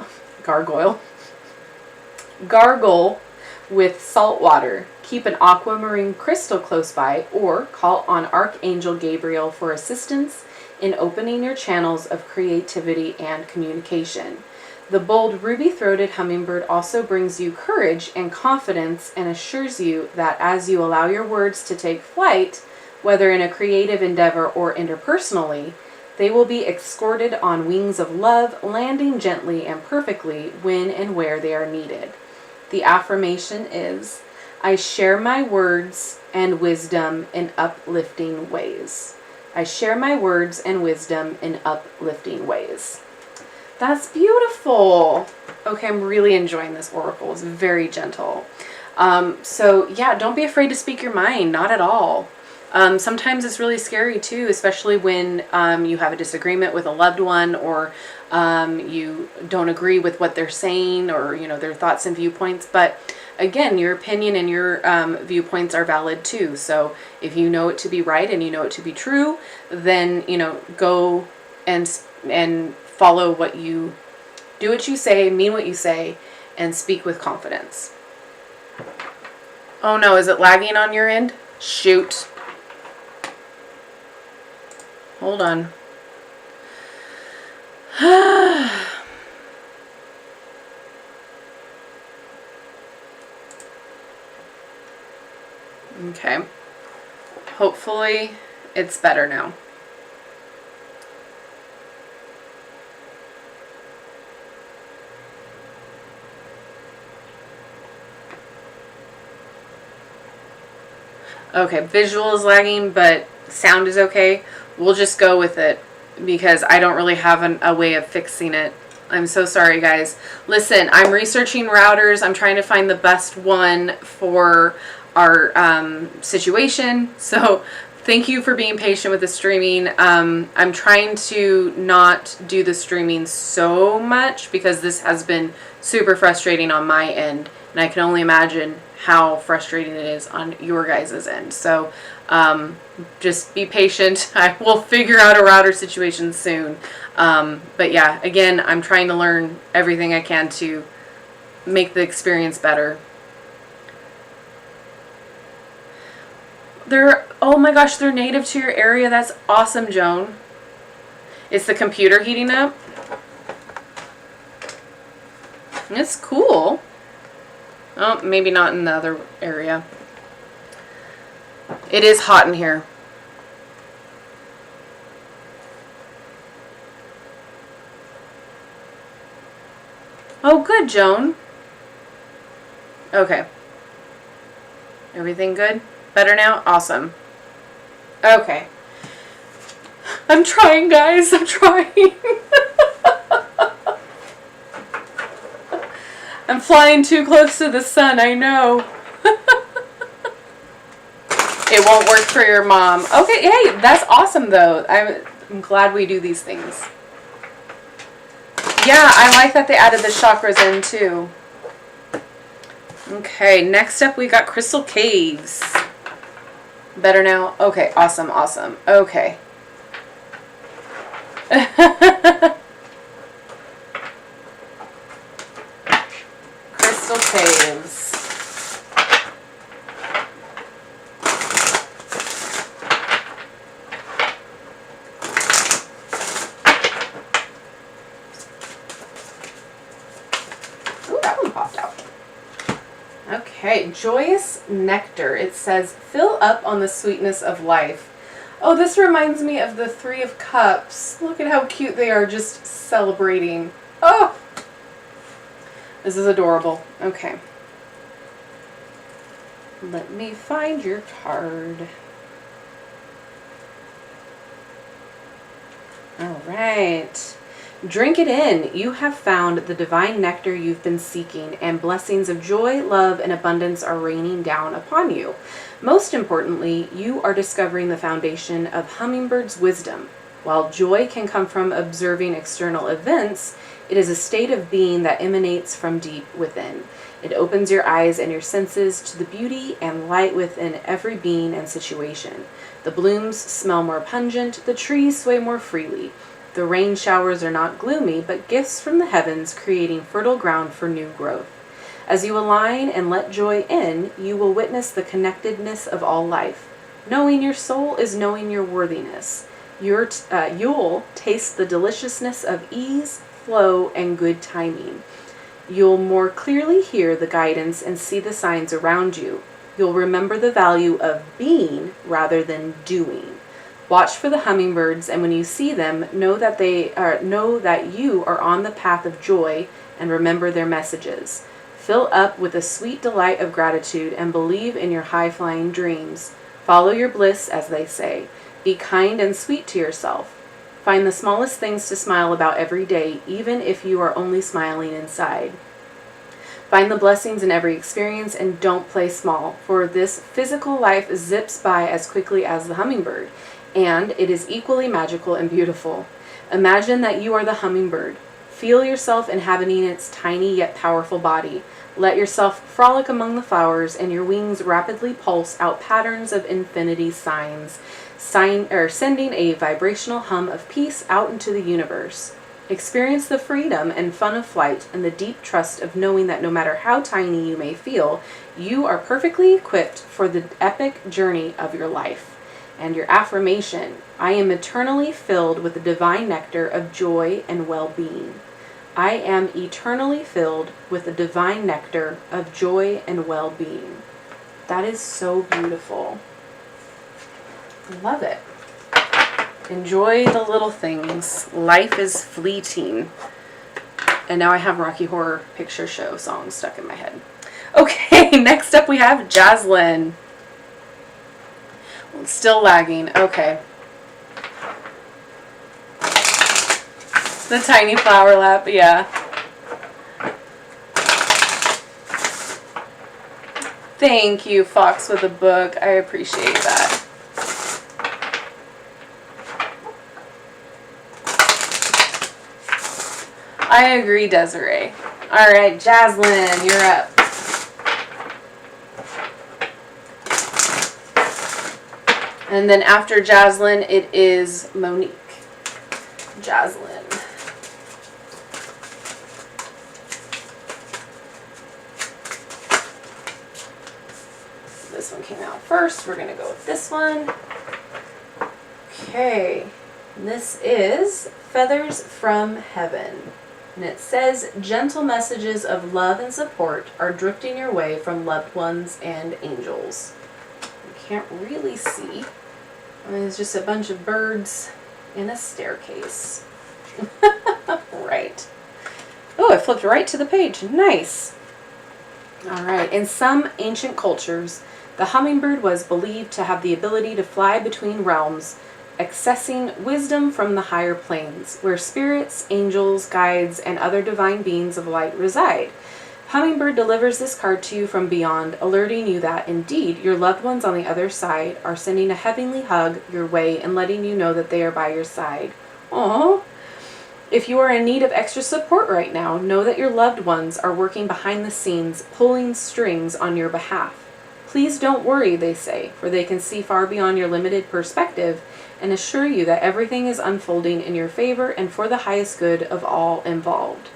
with salt water. Keep an aquamarine crystal close by, or call on Archangel Gabriel for assistance in opening your channels of creativity and communication. The bold ruby-throated hummingbird also brings you courage and confidence and assures you that as you allow your words to take flight, whether in a creative endeavor or interpersonally, they will be escorted on wings of love, landing gently and perfectly when and where they are needed. The affirmation is, I share my words and wisdom in uplifting ways. I share my words and wisdom in uplifting ways. That's beautiful. Okay, I'm really enjoying this oracle. It's very gentle. So yeah, don't be afraid to speak your mind. Not at all. Sometimes it's really scary too, especially when you have a disagreement with a loved one, or you don't agree with what they're saying, or their thoughts and viewpoints. But again, your opinion and your viewpoints are valid too. So if you know it to be right and you know it to be true, then go and follow what you do, what you say, mean what you say, and speak with confidence. Oh no, is it lagging on your end? Shoot. Hold on. Okay. Hopefully it's better now. Okay, visual is lagging, but sound is okay. We'll just go with it because I don't really have a way of fixing it. I'm so sorry, guys. Listen, I'm researching routers. I'm trying to find the best one for our situation. So thank you for being patient with the streaming. I'm trying to not do the streaming so much because this has been super frustrating on my end. And I can only imagine how frustrating it is on your guys' end. So just be patient. I will figure out a router situation soon. But yeah, again, I'm trying to learn everything I can to make the experience better. Oh my gosh, they're native to your area. That's awesome, Joan. Is the computer heating up? It's cool. Oh, maybe not in the other area. It is hot in here. Oh, good, Joan. Okay. Everything good? Better now? Awesome. Okay. I'm trying, guys. I'm trying. I'm flying too close to the sun, I know. It won't work for your mom. Okay, hey, that's awesome, though. I'm glad we do these things. Yeah, I like that they added the chakras in, too. Okay, next up we got Crystal Caves. Better now? Okay, awesome, awesome. Okay. Crystal crystal caves. Ooh, that one popped out. Okay, joyous nectar. It says, fill up on the sweetness of life. Oh, this reminds me of the Three of Cups. Look at how cute they are, just celebrating. Oh, this is adorable. Okay. Let me find your card. All right. Drink it in. You have found the divine nectar you've been seeking, and blessings of joy, love, and abundance are raining down upon you. Most importantly, you are discovering the foundation of Hummingbird's wisdom. While joy can come from observing external events, it is a state of being that emanates from deep within. It opens your eyes and your senses to the beauty and light within every being and situation. The blooms smell more pungent, the trees sway more freely. The rain showers are not gloomy, but gifts from the heavens, creating fertile ground for new growth. As you align and let joy in, you will witness the connectedness of all life. Knowing your soul is knowing your worthiness. You'll taste the deliciousness of ease, flow, and good timing. You'll more clearly hear the guidance and see the signs around you. You'll remember the value of being rather than doing. Watch for the hummingbirds, and when you see them, know that you are on the path of joy, and remember their messages. Fill up with a sweet delight of gratitude and believe in your high-flying dreams. Follow your bliss, as they say. Be kind and sweet to yourself. Find the smallest things to smile about every day, even if you are only smiling inside. Find the blessings in every experience and don't play small, for this physical life zips by as quickly as the hummingbird, and it is equally magical and beautiful. Imagine that you are the hummingbird. Feel yourself inhabiting its tiny yet powerful body. Let yourself frolic among the flowers, and your wings rapidly pulse out patterns of infinity signs, sending a vibrational hum of peace out into the universe. Experience the freedom and fun of flight and the deep trust of knowing that no matter how tiny you may feel, you are perfectly equipped for the epic journey of your life. And your affirmation, I am eternally filled with the divine nectar of joy and well-being. I am eternally filled with the divine nectar of joy and well-being. That is so beautiful. Love it. Enjoy the little things. Life is fleeting. And now I have Rocky Horror Picture Show songs stuck in my head. Okay, next up we have Jaslyn. Still lagging. Okay. The tiny flower lap, yeah. Thank you, Fox with a book. I appreciate that. I agree, Desiree. All right, Jaslyn, you're up. And then after Jaslyn, it is Monique. Jaslyn. This one came out first. We're going to go with this one. Okay. This is Feathers from Heaven. And it says, gentle messages of love and support are drifting your way from loved ones and angels. You can't really see. There's just a bunch of birds in a staircase. Right. Oh, it flipped right to the page. Nice. All right. In some ancient cultures, the hummingbird was believed to have the ability to fly between realms, accessing wisdom from the higher planes, where spirits, angels, guides, and other divine beings of light reside. Hummingbird delivers this card to you from beyond, alerting you that, indeed, your loved ones on the other side are sending a heavenly hug your way and letting you know that they are by your side. Aww. If you are in need of extra support right now, know that your loved ones are working behind the scenes, pulling strings on your behalf. Please don't worry, they say, for they can see far beyond your limited perspective and assure you that everything is unfolding in your favor and for the highest good of all involved.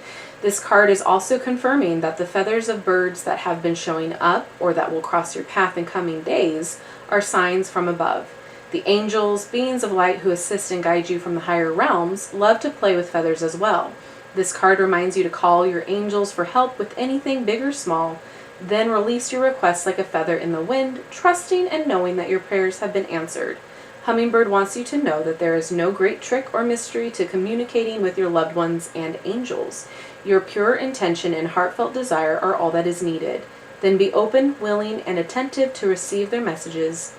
This card is also confirming that the feathers of birds that have been showing up or that will cross your path in coming days are signs from above. The angels, beings of light who assist and guide you from the higher realms, love to play with feathers as well. This card reminds you to call your angels for help with anything big or small, then release your requests like a feather in the wind, trusting and knowing that your prayers have been answered. Hummingbird wants you to know that there is no great trick or mystery to communicating with your loved ones and angels. Your pure intention and heartfelt desire are all that is needed. Then be open, willing, and attentive to receive their messages,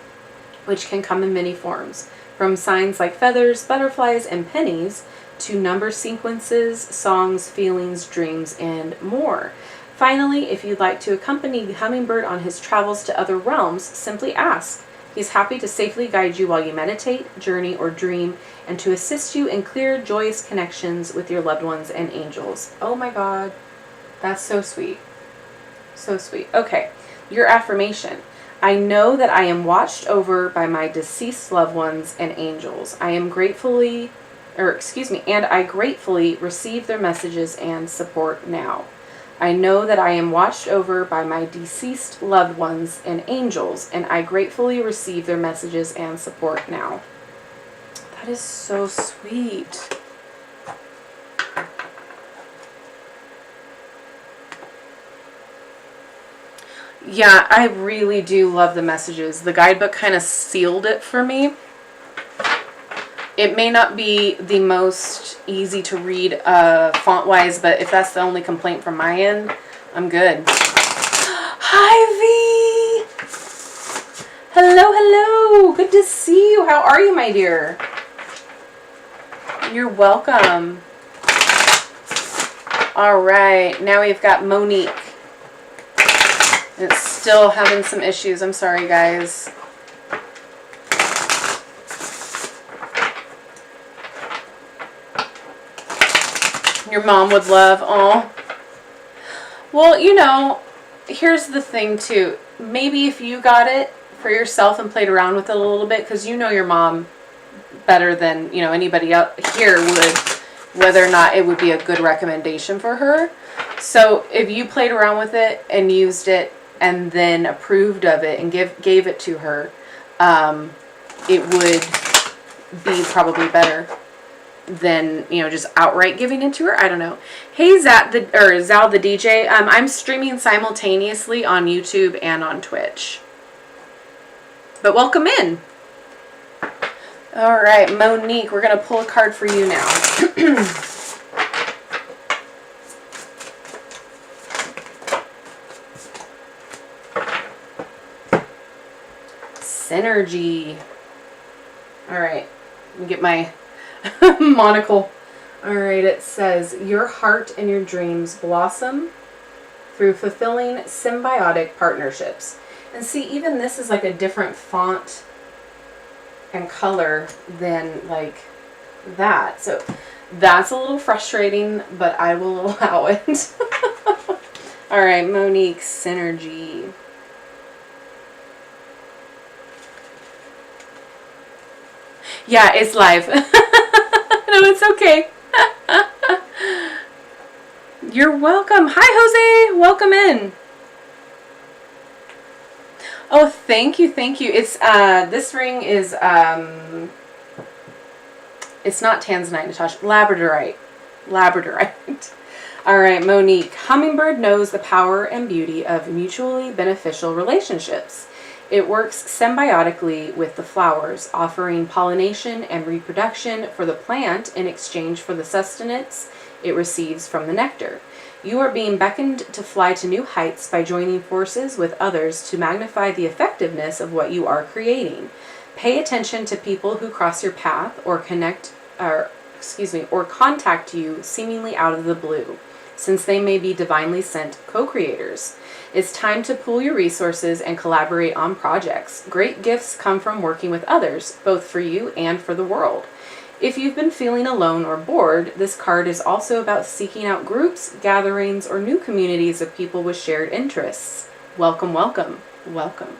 which can come in many forms, from signs like feathers, butterflies, and pennies, to number sequences, songs, feelings, dreams, and more. Finally, if you'd like to accompany Hummingbird on his travels to other realms, simply ask. He's happy to safely guide you while you meditate, journey, or dream, and to assist you in clear, joyous connections with your loved ones and angels. Oh my God, that's so sweet. So sweet. Okay, your affirmation. I know that I am watched over by my deceased loved ones and angels. I gratefully receive their messages and support now. I know that I am watched over by my deceased loved ones and angels, and I gratefully receive their messages and support now. That is so sweet. Yeah, I really do love the messages. The guidebook kind of sealed it for me. It may not be the most easy to read font-wise, but if that's the only complaint from my end, I'm good. Hi, V! Hello, hello! Good to see you. How are you, my dear? You're welcome. All right, now we've got Monique. It's still having some issues. I'm sorry, guys. Your mom would love. Oh. Well, you know, here's the thing, too. Maybe if you got it for yourself and played around with it a little bit, because you know your mom better than, you know, anybody out here would, whether or not it would be a good recommendation for her. So if you played around with it and used it and then approved of it and gave it to her, it would be probably better than, you know, just outright giving it to her. I don't know. Hey, Zal the DJ. I'm streaming simultaneously on YouTube and on Twitch. But welcome in. All right, Monique, we're going to pull a card for you now. Synergy. All right, let me get my monocle. All right, it says, your heart and your dreams blossom through fulfilling symbiotic partnerships. And see, even this is like a different font and color than like that. So that's a little frustrating, but I will allow it. All right, Monique, synergy. Yeah, it's live. No, it's okay. You're welcome. Hi, Jose. Welcome in. Oh, thank you, thank you. It's this ring is it's not tanzanite, Natasha. Labradorite. All right, Monique. Hummingbird knows the power and beauty of mutually beneficial relationships. It works symbiotically with the flowers, offering pollination and reproduction for the plant in exchange for the sustenance it receives from the nectar. You are being beckoned to fly to new heights by joining forces with others to magnify the effectiveness of what you are creating. Pay attention to people who cross your path or contact you seemingly out of the blue, since they may be divinely sent co-creators. It's time to pool your resources and collaborate on projects. Great gifts come from working with others, both for you and for the world. If you've been feeling alone or bored, this card is also about seeking out groups, gatherings, or new communities of people with shared interests. Welcome, welcome, welcome.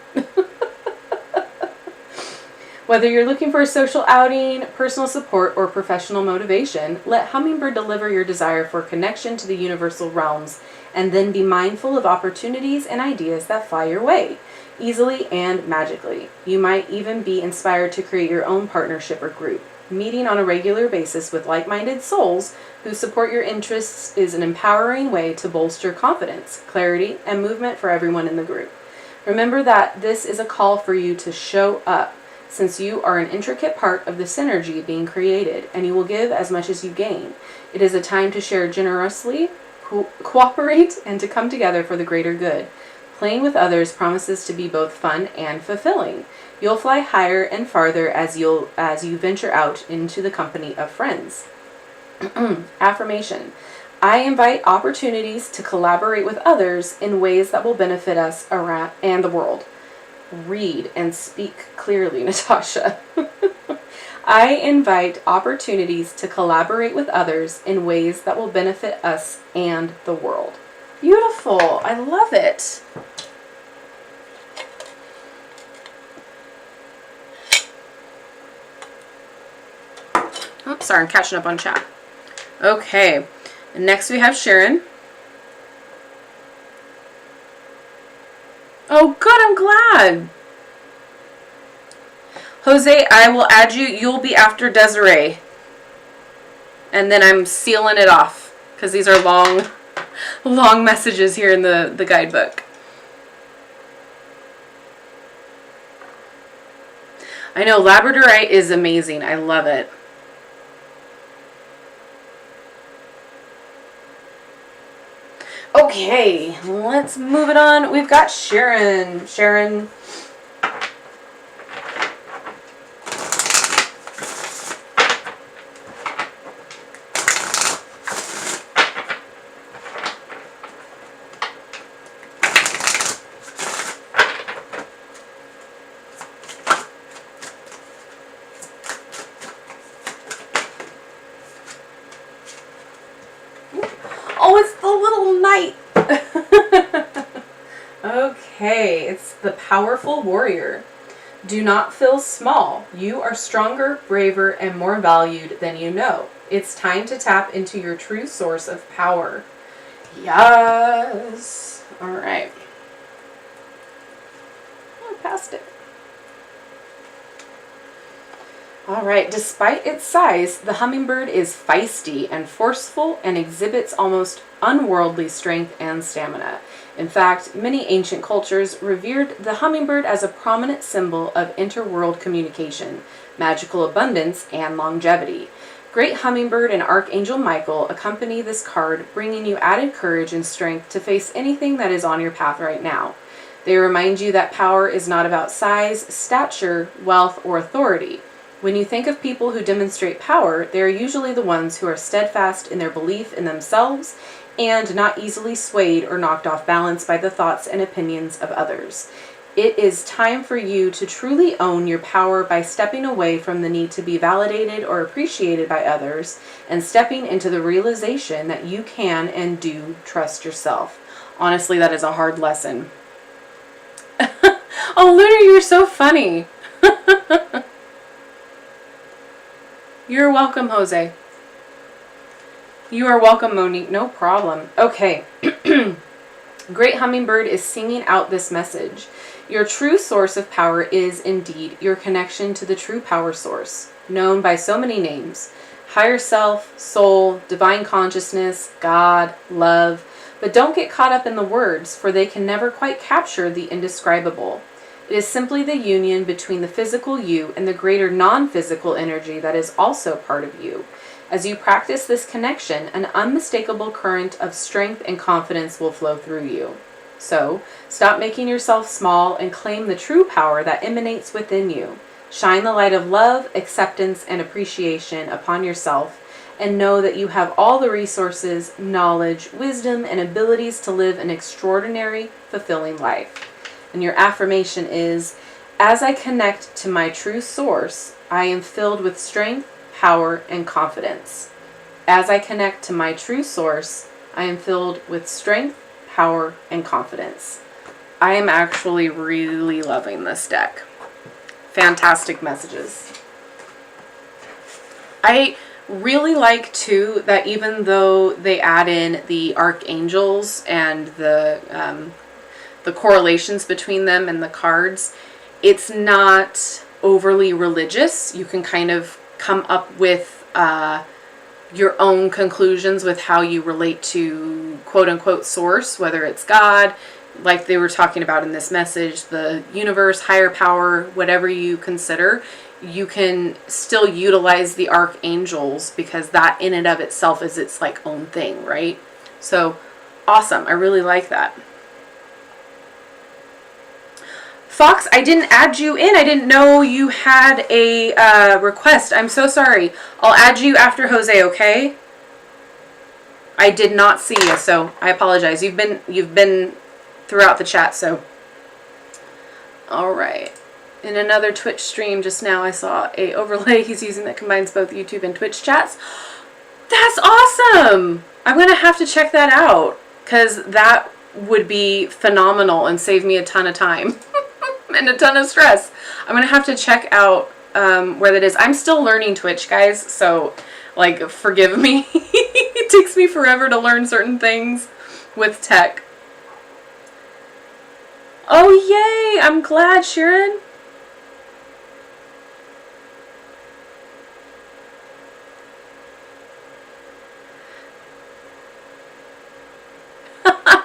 Whether you're looking for a social outing, personal support, or professional motivation, let Hummingbird deliver your desire for connection to the universal realms, and then be mindful of opportunities and ideas that fly your way, easily and magically. You might even be inspired to create your own partnership or group. Meeting on a regular basis with like-minded souls who support your interests is an empowering way to bolster confidence, clarity, and movement for everyone in the group. Remember that this is a call for you to show up, since you are an intricate part of the synergy being created, and you will give as much as you gain. It is a time to share generously, cooperate, and to come together for the greater good. Playing with others promises to be both fun and fulfilling. You'll fly higher and farther as you venture out into the company of friends. Affirmation. I invite opportunities to collaborate with others in ways that will benefit us around and the world. Read and speak clearly, Natasha. I invite opportunities to collaborate with others in ways that will benefit us and the world. Beautiful. I love it. Oops, sorry, I'm catching up on chat. Okay, and next we have Sharon. Oh, good, I'm glad. Jose, I will add you. You'll be after Desiree. And then I'm sealing it off, because these are long messages here in the guidebook. I know, Labradorite is amazing. I love it. Okay, let's move it on. We've got Sharon. Sharon. Oh, it's the little knight. Okay, it's the powerful warrior. Do not feel small. You are stronger, braver, and more valued than you know. It's time to tap into your true source of power. Yes. All right. Oh, past it. All right, despite its size, the hummingbird is feisty and forceful and exhibits almost unworldly strength and stamina. In fact, many ancient cultures revered the hummingbird as a prominent symbol of interworld communication, magical abundance, and longevity. Great Hummingbird and Archangel Michael accompany this card, bringing you added courage and strength to face anything that is on your path right now. They remind you that power is not about size, stature, wealth, or authority. When you think of people who demonstrate power, they are usually the ones who are steadfast in their belief in themselves and not easily swayed or knocked off balance by the thoughts and opinions of others. It is time for you to truly own your power by stepping away from the need to be validated or appreciated by others and stepping into the realization that you can and do trust yourself. Honestly, that is a hard lesson. Oh, Luna, you're so funny. You're welcome, Jose. You are welcome, Monique. No problem. Okay. Great Hummingbird is singing out this message. Your true source of power is indeed your connection to the true power source, known by so many names: higher self, soul, divine consciousness, God, love. But don't get caught up in the words, for they can never quite capture the indescribable. It is simply the union between the physical you and the greater non-physical energy that is also part of you. As you practice this connection, an unmistakable current of strength and confidence will flow through you. So, stop making yourself small and claim the true power that emanates within you. Shine the light of love, acceptance, and appreciation upon yourself, and know that you have all the resources, knowledge, wisdom, and abilities to live an extraordinary, fulfilling life. And your affirmation is, as I connect to my true source, I am filled with strength, power, and confidence. As I connect to my true source, I am filled with strength, power, and confidence. I am actually really loving this deck. fantastic messages. I really like too that even though they add in the archangels and the correlations between them and the cards, it's not overly religious. You can kind of come up with your own conclusions with how you relate to quote unquote source, whether it's God, like they were talking about in this message, the universe, higher power, whatever you consider. You can still utilize the archangels because that in and of itself is its like own thing, right? So awesome. I really like that. Fox, I didn't add you in. I didn't know you had a request. I'm so sorry. I'll add you after Jose, okay? I did not see you, so I apologize. You've been throughout the chat, so. All right. In another Twitch stream just now, I saw a overlay he's using that combines both YouTube and Twitch chats. That's awesome! I'm going to have to check that out, because that would be phenomenal and save me a ton of time and a ton of stress. I'm going to have to check out where that is. I'm still learning Twitch, guys, so, like, forgive me. It takes me forever to learn certain things with tech. Oh, yay! I'm glad, Sharon.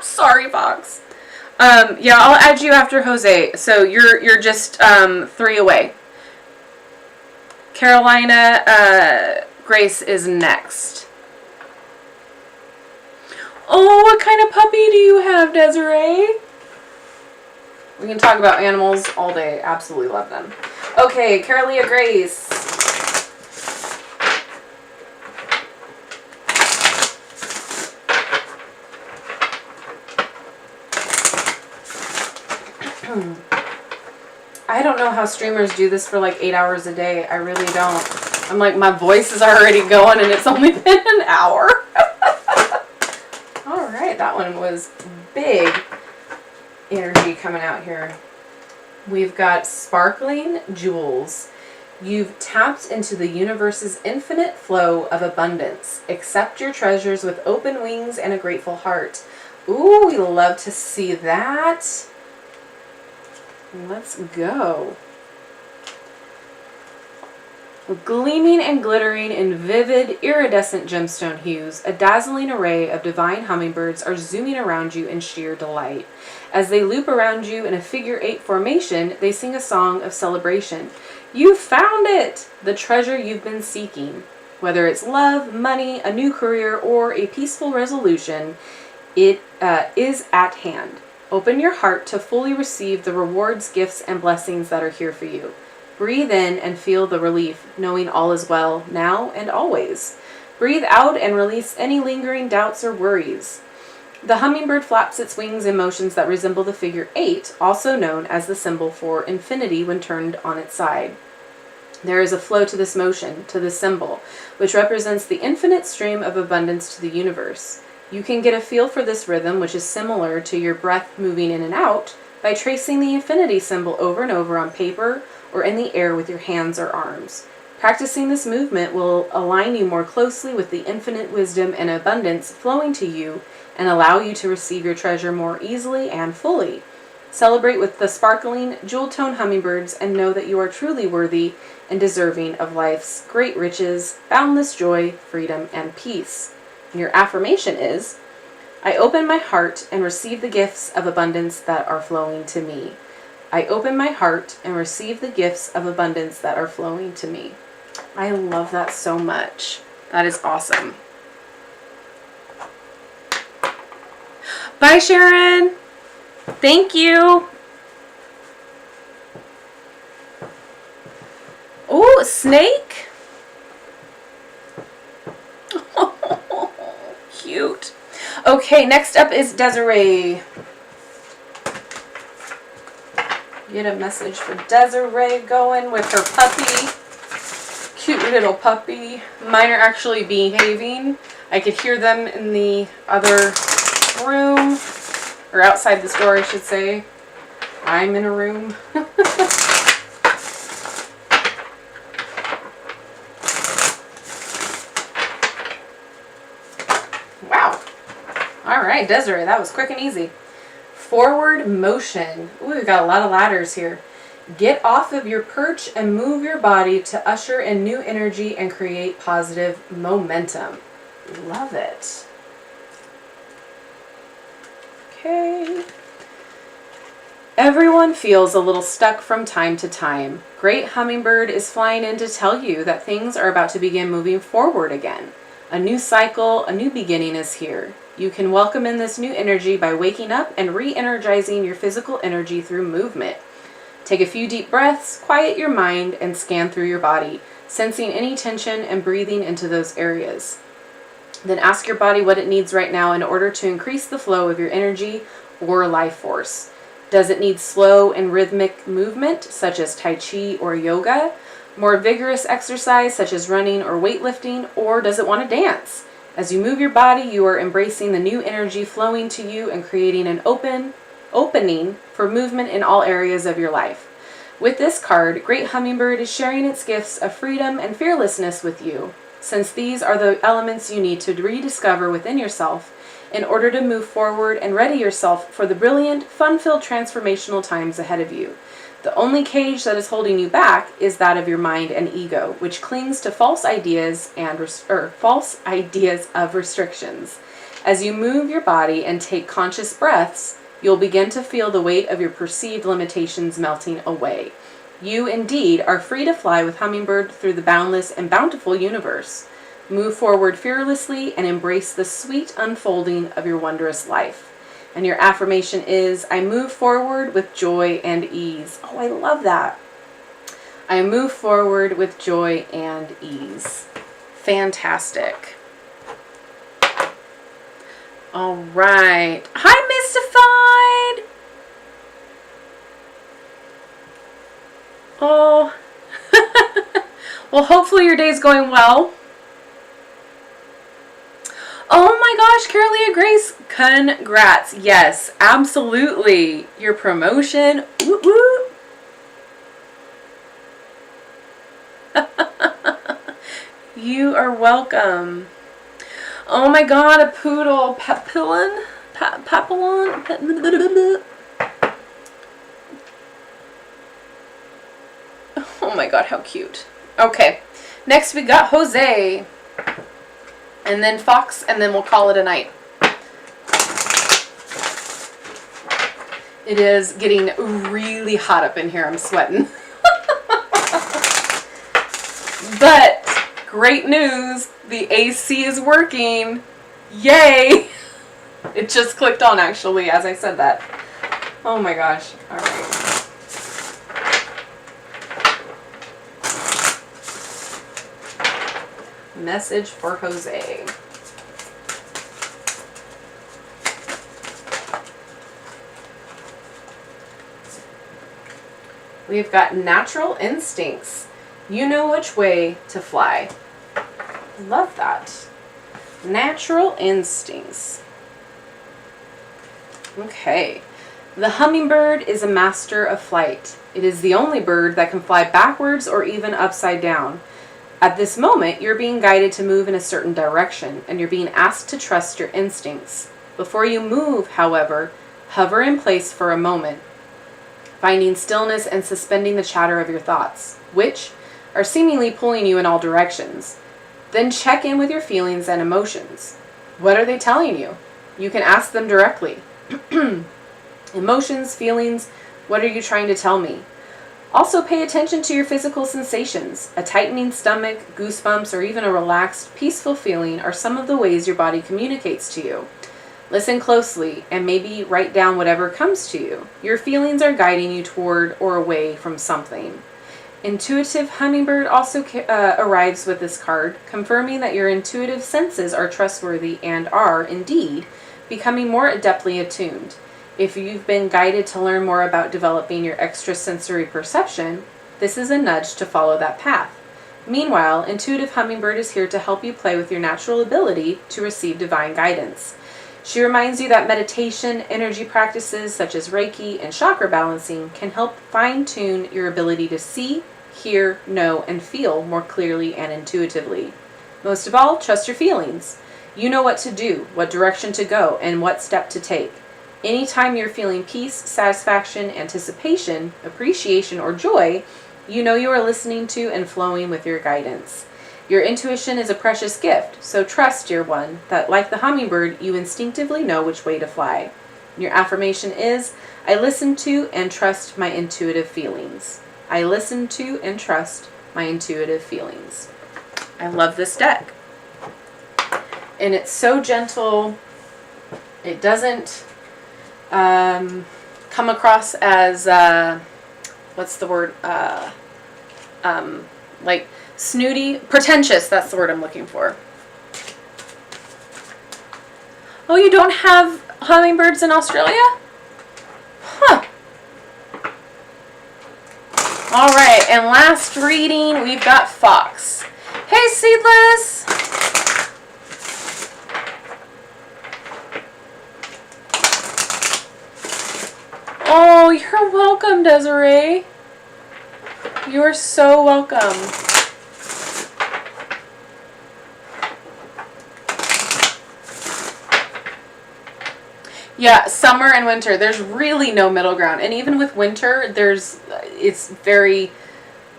Sorry, Fox. Yeah, I'll add you after Jose. So you're just 3 away. Carolina Grace is next. Oh, what kind of puppy do you have, Desiree? We can talk about animals all day. Absolutely love them. Okay, Carolia Grace. I don't know how streamers do this for like 8 hours a day. I really don't. I'm like, my voice is already going and it's only been an hour. All right, that one was big energy coming out here. We've got sparkling jewels. You've tapped into the universe's infinite flow of abundance. Accept your treasures with open wings and a grateful heart. Ooh, we love to see that. Let's go. Gleaming and glittering in vivid, iridescent gemstone hues, a dazzling array of divine hummingbirds are zooming around you in sheer delight. As they loop around you in a figure-8 formation, they sing a song of celebration. You found it! The treasure you've been seeking. Whether it's love, money, a new career, or a peaceful resolution, it is at hand. Open your heart to fully receive the rewards, gifts, and blessings that are here for you. Breathe in and feel the relief, knowing all is well, now and always. Breathe out and release any lingering doubts or worries. The hummingbird flaps its wings in motions that resemble the figure 8, also known as the symbol for infinity when turned on its side. There is a flow to this motion, to this symbol, which represents the infinite stream of abundance to the universe. You can get a feel for this rhythm, which is similar to your breath moving in and out, by tracing the infinity symbol over and over on paper or in the air with your hands or arms. Practicing this movement will align you more closely with the infinite wisdom and abundance flowing to you and allow you to receive your treasure more easily and fully. Celebrate with the sparkling, jewel-toned hummingbirds and know that you are truly worthy and deserving of life's great riches, boundless joy, freedom, and peace. And your affirmation is, I open my heart and receive the gifts of abundance that are flowing to me. I open my heart and receive the gifts of abundance that are flowing to me. I love that so much. That is awesome. Bye, Sharon. Thank you. Oh, snake. Cute. Okay, next up is Desiree. Get a message for Desiree going with her puppy. Cute little puppy. Mine are actually behaving. I could hear them in the other room, or outside this door, I should say. I'm in a room. All right, Desiree, that was quick and easy. Forward motion. Ooh, we've got a lot of ladders here. Get off of your perch and move your body to usher in new energy and create positive momentum. Love it. Okay. Everyone feels a little stuck from time to time. Great Hummingbird is flying in to tell you that things are about to begin moving forward again. A new cycle, a new beginning is here. You can welcome in this new energy by waking up and re-energizing your physical energy through movement. Take a few deep breaths, quiet your mind, and scan through your body, sensing any tension and breathing into those areas. Then ask your body what it needs right now in order to increase the flow of your energy or life force. Does it need slow and rhythmic movement, such as Tai Chi or yoga? More vigorous exercise, such as running or weightlifting? Or does it want to dance? As you move your body, you are embracing the new energy flowing to you and creating an opening for movement in all areas of your life. With this card, Great Hummingbird is sharing its gifts of freedom and fearlessness with you, since these are the elements you need to rediscover within yourself in order to move forward and ready yourself for the brilliant, fun-filled, transformational times ahead of you. The only cage that is holding you back is that of your mind and ego, which clings to false ideas of restrictions. As you move your body and take conscious breaths, you'll begin to feel the weight of your perceived limitations melting away. You indeed are free to fly with Hummingbird through the boundless and bountiful universe. Move forward fearlessly and embrace the sweet unfolding of your wondrous life. And your affirmation is, I move forward with joy and ease. Oh, I love that. I move forward with joy and ease. Fantastic. All right. Hi, Mystified. Oh. Well, hopefully your day's going well. Oh my gosh, Carolia Grace, congrats. Yes, absolutely. Your promotion. Woo woo. You are welcome. Oh my god, a poodle. Papillon? Papillon? Oh my god, how cute. Okay, next we got Jose. And then Fox, and then we'll call it a night. It is getting really hot up in here. I'm sweating. But great news, the AC is working. Yay! It just clicked on actually as I said that. Oh my gosh. All right. Message for Jose. We've got natural instincts. You know which way to fly. Love that. Natural instincts. Okay. The hummingbird is a master of flight. It is the only bird that can fly backwards or even upside down. At this moment, you're being guided to move in a certain direction, and you're being asked to trust your instincts. Before you move, however, hover in place for a moment, finding stillness and suspending the chatter of your thoughts, which are seemingly pulling you in all directions. Then check in with your feelings and emotions. What are they telling you? You can ask them directly. Emotions, feelings, what are you trying to tell me? Also pay attention to your physical sensations. A tightening stomach, goosebumps, or even a relaxed, peaceful feeling are some of the ways your body communicates to you. Listen closely and maybe write down whatever comes to you. Your feelings are guiding you toward or away from something. Intuitive Hummingbird also arrives with this card, confirming that your intuitive senses are trustworthy and are, indeed, becoming more adeptly attuned. If you've been guided to learn more about developing your extrasensory perception, this is a nudge to follow that path. Meanwhile, Intuitive Hummingbird is here to help you play with your natural ability to receive divine guidance. She reminds you that meditation, energy practices such as Reiki and chakra balancing can help fine-tune your ability to see, hear, know, and feel more clearly and intuitively. Most of all, trust your feelings. You know what to do, what direction to go, and what step to take. Anytime you're feeling peace, satisfaction, anticipation, appreciation, or joy, you know you are listening to and flowing with your guidance. Your intuition is a precious gift, so trust, dear one, that like the hummingbird, you instinctively know which way to fly. Your affirmation is, I listen to and trust my intuitive feelings. I listen to and trust my intuitive feelings. I love this deck. And it's so gentle. It doesn't come across as, what's the word? Like snooty, pretentious. That's the word I'm looking for. Oh, you don't have hummingbirds in Australia? Huh. All right, and last reading, we've got Fox. Hey, Seedless. Oh, you're welcome, Desiree. You're so welcome. Yeah, summer and winter. There's really no middle ground. And even with winter, it's very,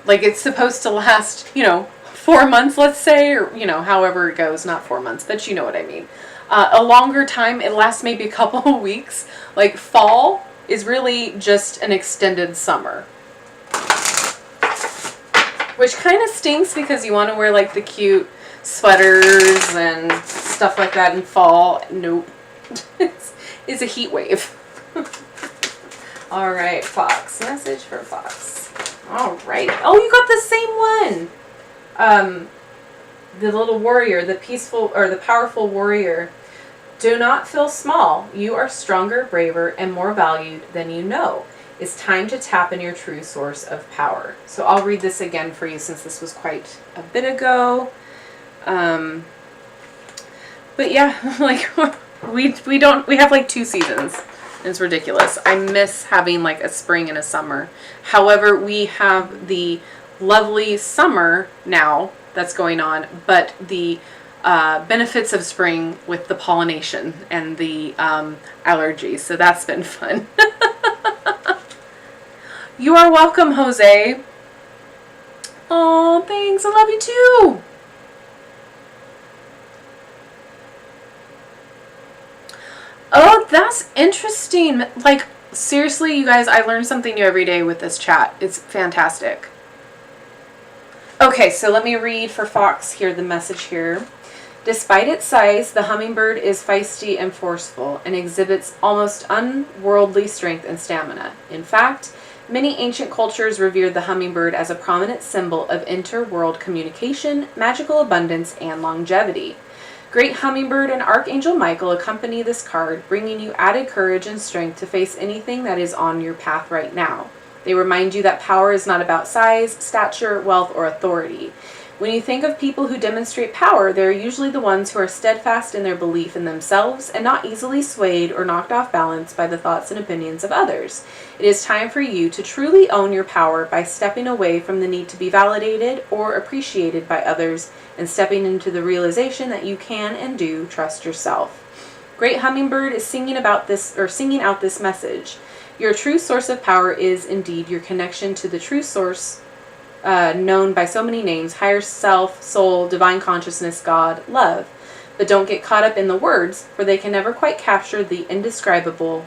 like, it's supposed to last, 4 months, let's say, or, however it goes. Not 4 months, but you know what I mean. A longer time, it lasts maybe a couple of weeks. Like, fall is really just an extended summer. Which kind of stinks because you want to wear, like, the cute sweaters and stuff like that in fall. Nope. It's a heat wave. All right, Fox. Message for Fox. All right. Oh, you got the same one. The little warrior, the peaceful or the powerful warrior. Do not feel small. You are stronger, braver, and more valued than you know. It's time to tap in your true source of power. So I'll read this again for you since this was quite a bit ago. But yeah, like we have like 2 seasons. It's ridiculous. I miss having like a spring and a summer. However, we have the lovely summer now that's going on, but the benefits of spring with the pollination and the allergies. So that's been fun. You are welcome, Jose. Oh, thanks. I love you too. Oh, that's interesting. Like, seriously, you guys, I learn something new every day with this chat. It's fantastic. Okay, so let me read for Fox here, the message here. Despite its size, the hummingbird is feisty and forceful and exhibits almost unworldly strength and stamina. In fact, many ancient cultures revered the hummingbird as a prominent symbol of interworld communication, magical abundance, and longevity. Great Hummingbird and Archangel Michael accompany this card, bringing you added courage and strength to face anything that is on your path right now. They remind you that power is not about size, stature, wealth, or authority. When you think of people who demonstrate power, they're usually the ones who are steadfast in their belief in themselves and not easily swayed or knocked off balance by the thoughts and opinions of others. It is time for you to truly own your power by stepping away from the need to be validated or appreciated by others and stepping into the realization that you can and do trust yourself. Great Hummingbird is singing out this message. Your true source of power is indeed your connection to the true source, known by so many names: higher self, soul, divine consciousness, God, love. But don't get caught up in the words, for they can never quite capture the indescribable.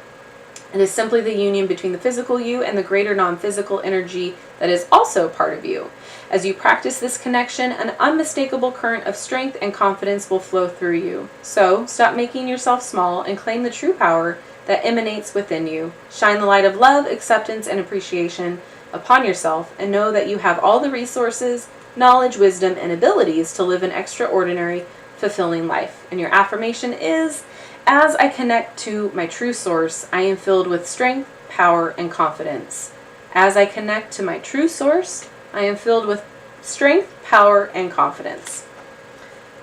It is simply the union between the physical you and the greater non-physical energy that is also part of you. As you practice this connection, an unmistakable current of strength and confidence will flow through you. So, stop making yourself small and claim the true power that emanates within you. Shine the light of love, acceptance, and appreciation upon yourself, and know that you have all the resources, knowledge, wisdom, and abilities to live an extraordinary, fulfilling life. And your affirmation is, as I connect to my true source, I am filled with strength, power, and confidence. As I connect to my true source, I am filled with strength, power, and confidence.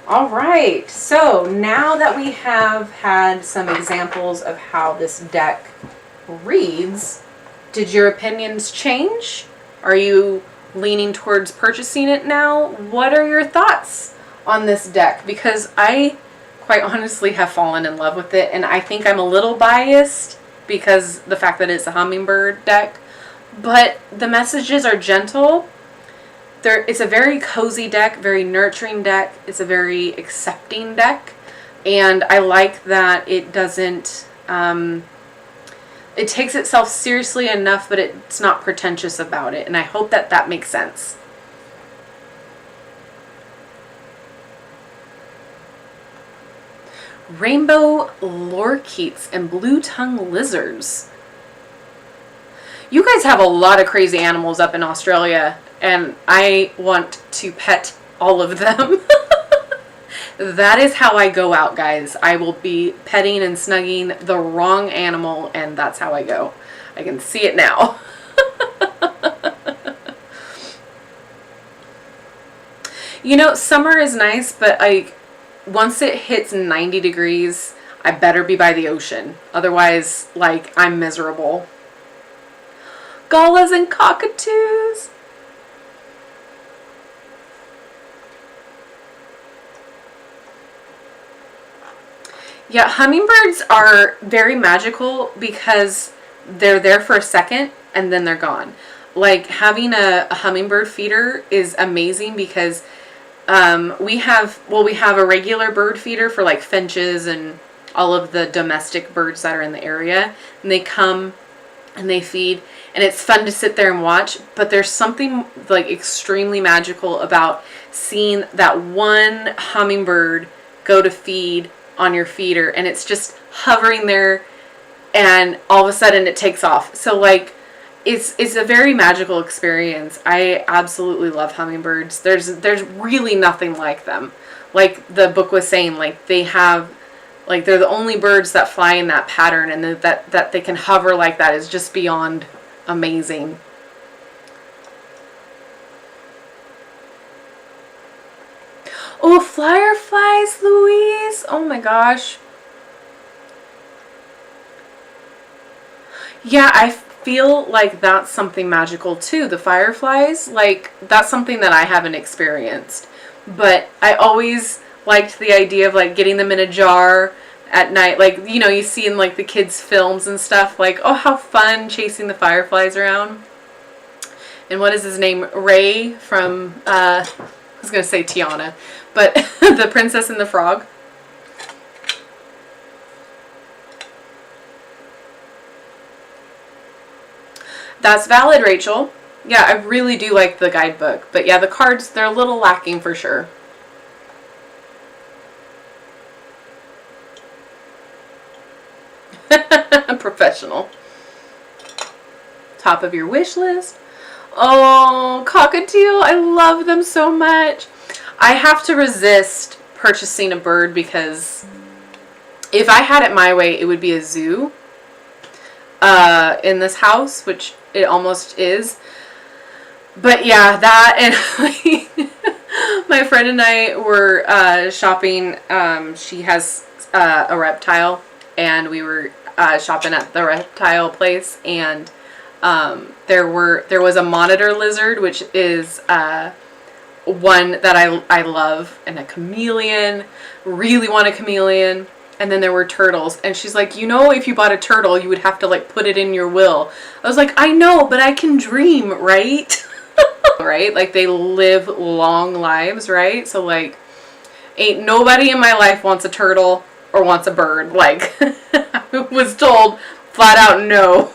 All right, so now that we have had some examples of how this deck reads, did your opinions change? Are you leaning towards purchasing it now? What are your thoughts on this deck? Because I quite honestly have fallen in love with it. And I think I'm a little biased because the fact that it's a hummingbird deck. But the messages are gentle. It's a very cozy deck, very nurturing deck. It's a very accepting deck. And I like that it doesn't... it takes itself seriously enough, but it's not pretentious about it. And I hope that that makes sense. Rainbow lorikeets and blue-tongue lizards. You guys have a lot of crazy animals up in Australia, and I want to pet all of them. That is how I go out, guys. I will be petting and snugging the wrong animal, and that's how I go. I can see it now. You know, summer is nice, but once it hits 90 degrees, I better be by the ocean. Otherwise, like, I'm miserable. Gallas and cockatoos. Yeah, hummingbirds are very magical because they're there for a second and then they're gone. Like, having a hummingbird feeder is amazing because we have a regular bird feeder for like finches and all of the domestic birds that are in the area, and they come and they feed, and it's fun to sit there and watch. But there's something like extremely magical about seeing that one hummingbird go to feed on your feeder, and it's just hovering there, and all of a sudden it takes off. So like, it's a very magical experience. I absolutely love hummingbirds. There's really nothing like them. Like the book was saying, like they're the only birds that fly in that pattern, and that they can hover like that is just beyond amazing. Oh, fireflies, Louise. Oh my gosh. Yeah, I feel like that's something magical too. The fireflies, like, that's something that I haven't experienced. But I always liked the idea of like getting them in a jar at night. Like, you know, you see in like the kids' films and stuff, like, oh, how fun chasing the fireflies around. And what is his name? Ray from, I was going to say Tiana, but The Princess and the Frog. That's valid, Rachel. Yeah, I really do like the guidebook. But yeah, the cards, they're a little lacking for sure. Professional. Top of your wish list. Oh, cockatiel. I love them so much. I have to resist purchasing a bird because if I had it my way, it would be a zoo in this house, which it almost is. But yeah, that, and my friend and I were shopping. She has a reptile, and we were shopping at the reptile place, and there was a monitor lizard, which is one that I love, and a chameleon. Really want a chameleon. And then there were turtles, and she's like, you know, if you bought a turtle, you would have to like put it in your will. I was like, I know, but I can dream, right? Right? Like, they live long lives, right? So like, ain't nobody in my life wants a turtle or wants a bird. Like, I was told flat out no.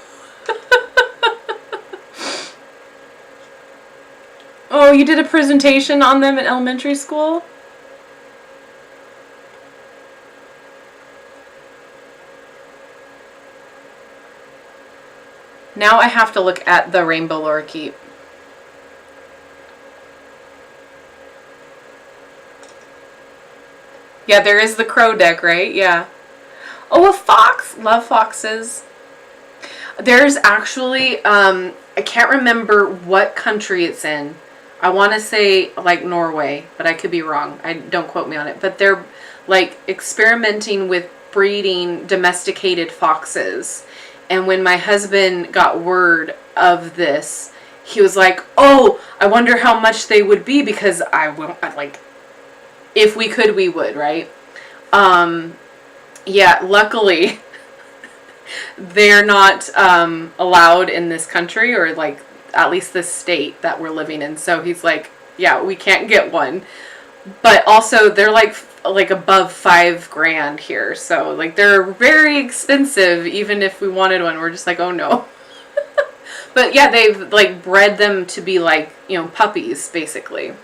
Oh, you did a presentation on them in elementary school? Now I have to look at the rainbow lorikeet. Yeah, there is the crow deck, right? Yeah. Oh, a fox. Love foxes. There's actually, I can't remember what country it's in. I want to say like Norway, but I could be wrong. Don't quote me on it. But they're like experimenting with breeding domesticated foxes. And when my husband got word of this, he was like, oh, I wonder how much they would be, because I will, like, if we could, we would, right? Yeah, luckily they're not allowed in this country, or like at least this state that we're living in. So he's like, yeah, we can't get one. But also they're like above $5,000 here. So like they're very expensive even if we wanted one. We're just like, oh no. But yeah, they've like bred them to be like, you know, puppies basically.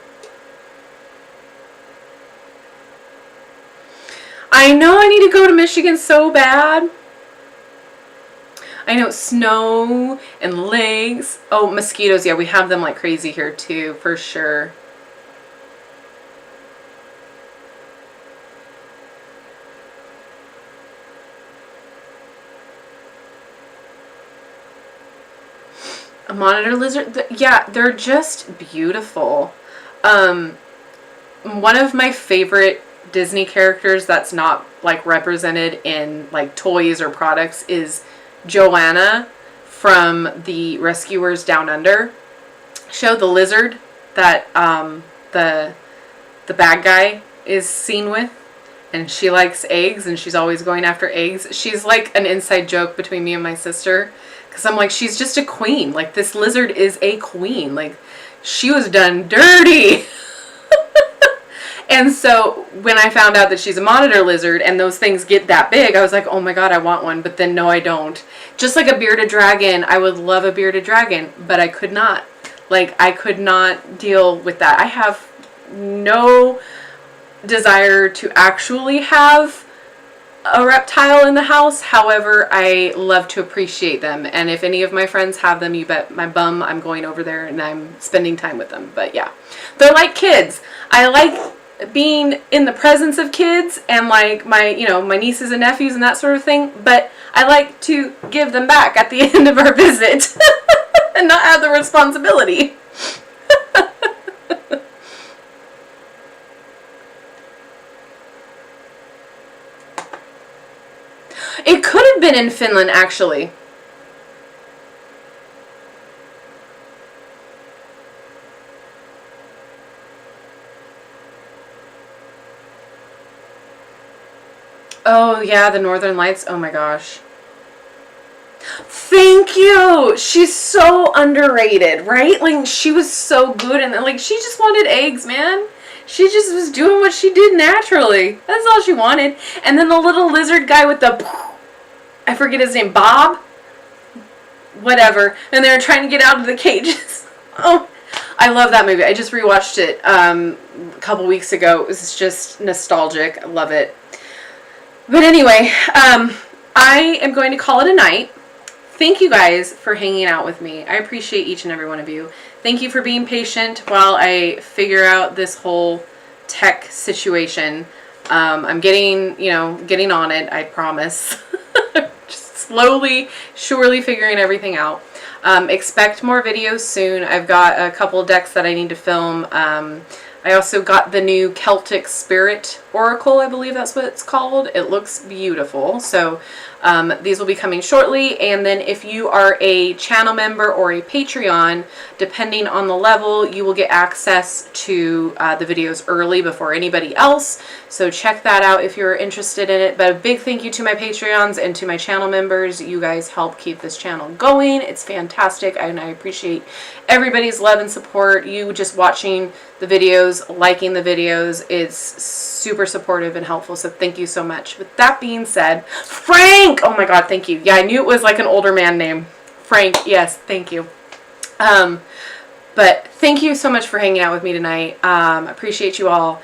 I know I need to go to Michigan so bad. I know, snow and lakes. Oh, mosquitoes. Yeah, we have them like crazy here too, for sure. A monitor lizard. Yeah, they're just beautiful. One of my favorite Disney characters that's not like represented in like toys or products is Joanna from the Rescuers Down Under show, the lizard that the bad guy is seen with, and she likes eggs and she's always going after eggs. She's like an inside joke between me and my sister, because I'm like, she's just a queen. Like, this lizard is a queen. Like, she was done dirty. And so when I found out that she's a monitor lizard and those things get that big, I was like, oh my god, I want one. But then no, I don't. Just like a bearded dragon, I would love a bearded dragon, but I could not. Like, I could not deal with that. I have no desire to actually have a reptile in the house. However, I love to appreciate them. And if any of my friends have them, you bet my bum I'm going over there and I'm spending time with them. But yeah, they're like kids. I like being in the presence of kids and like my, you know, my nieces and nephews and that sort of thing, but I like to give them back at the end of our visit and not have the responsibility. It could have been in Finland, actually. Oh, yeah, the Northern Lights. Oh, my gosh. Thank you! She's so underrated, right? Like, she was so good, and like, she just wanted eggs, man. She just was doing what she did naturally. That's all she wanted. And then the little lizard guy with the... I forget his name. Bob? Whatever. And they were trying to get out of the cages. Oh, I love that movie. I just rewatched it a couple weeks ago. It was just nostalgic. I love it. But anyway, I am going to call it a night. Thank you guys for hanging out with me. I appreciate each and every one of you. Thank you for being patient while I figure out this whole tech situation. I'm getting, getting on it, I promise. Just slowly, surely figuring everything out. Expect more videos soon. I've got a couple decks that I need to film. I also got the new Celtic Spirit Oracle, I believe that's what it's called. It looks beautiful. So these will be coming shortly. And then if you are a channel member or a Patreon, depending on the level, you will get access to the videos early before anybody else. So check that out if you're interested in it. But a big thank you to my Patreons and to my channel members. You guys help keep this channel going. It's fantastic, and I appreciate everybody's love and support. You just watching the videos, liking the videos, is super supportive and helpful, so thank you so much. With that being said, Frank! Oh my god, thank you. Yeah, I knew it was like an older man name. Frank, yes, thank you. But thank you so much for hanging out with me tonight. Appreciate you all.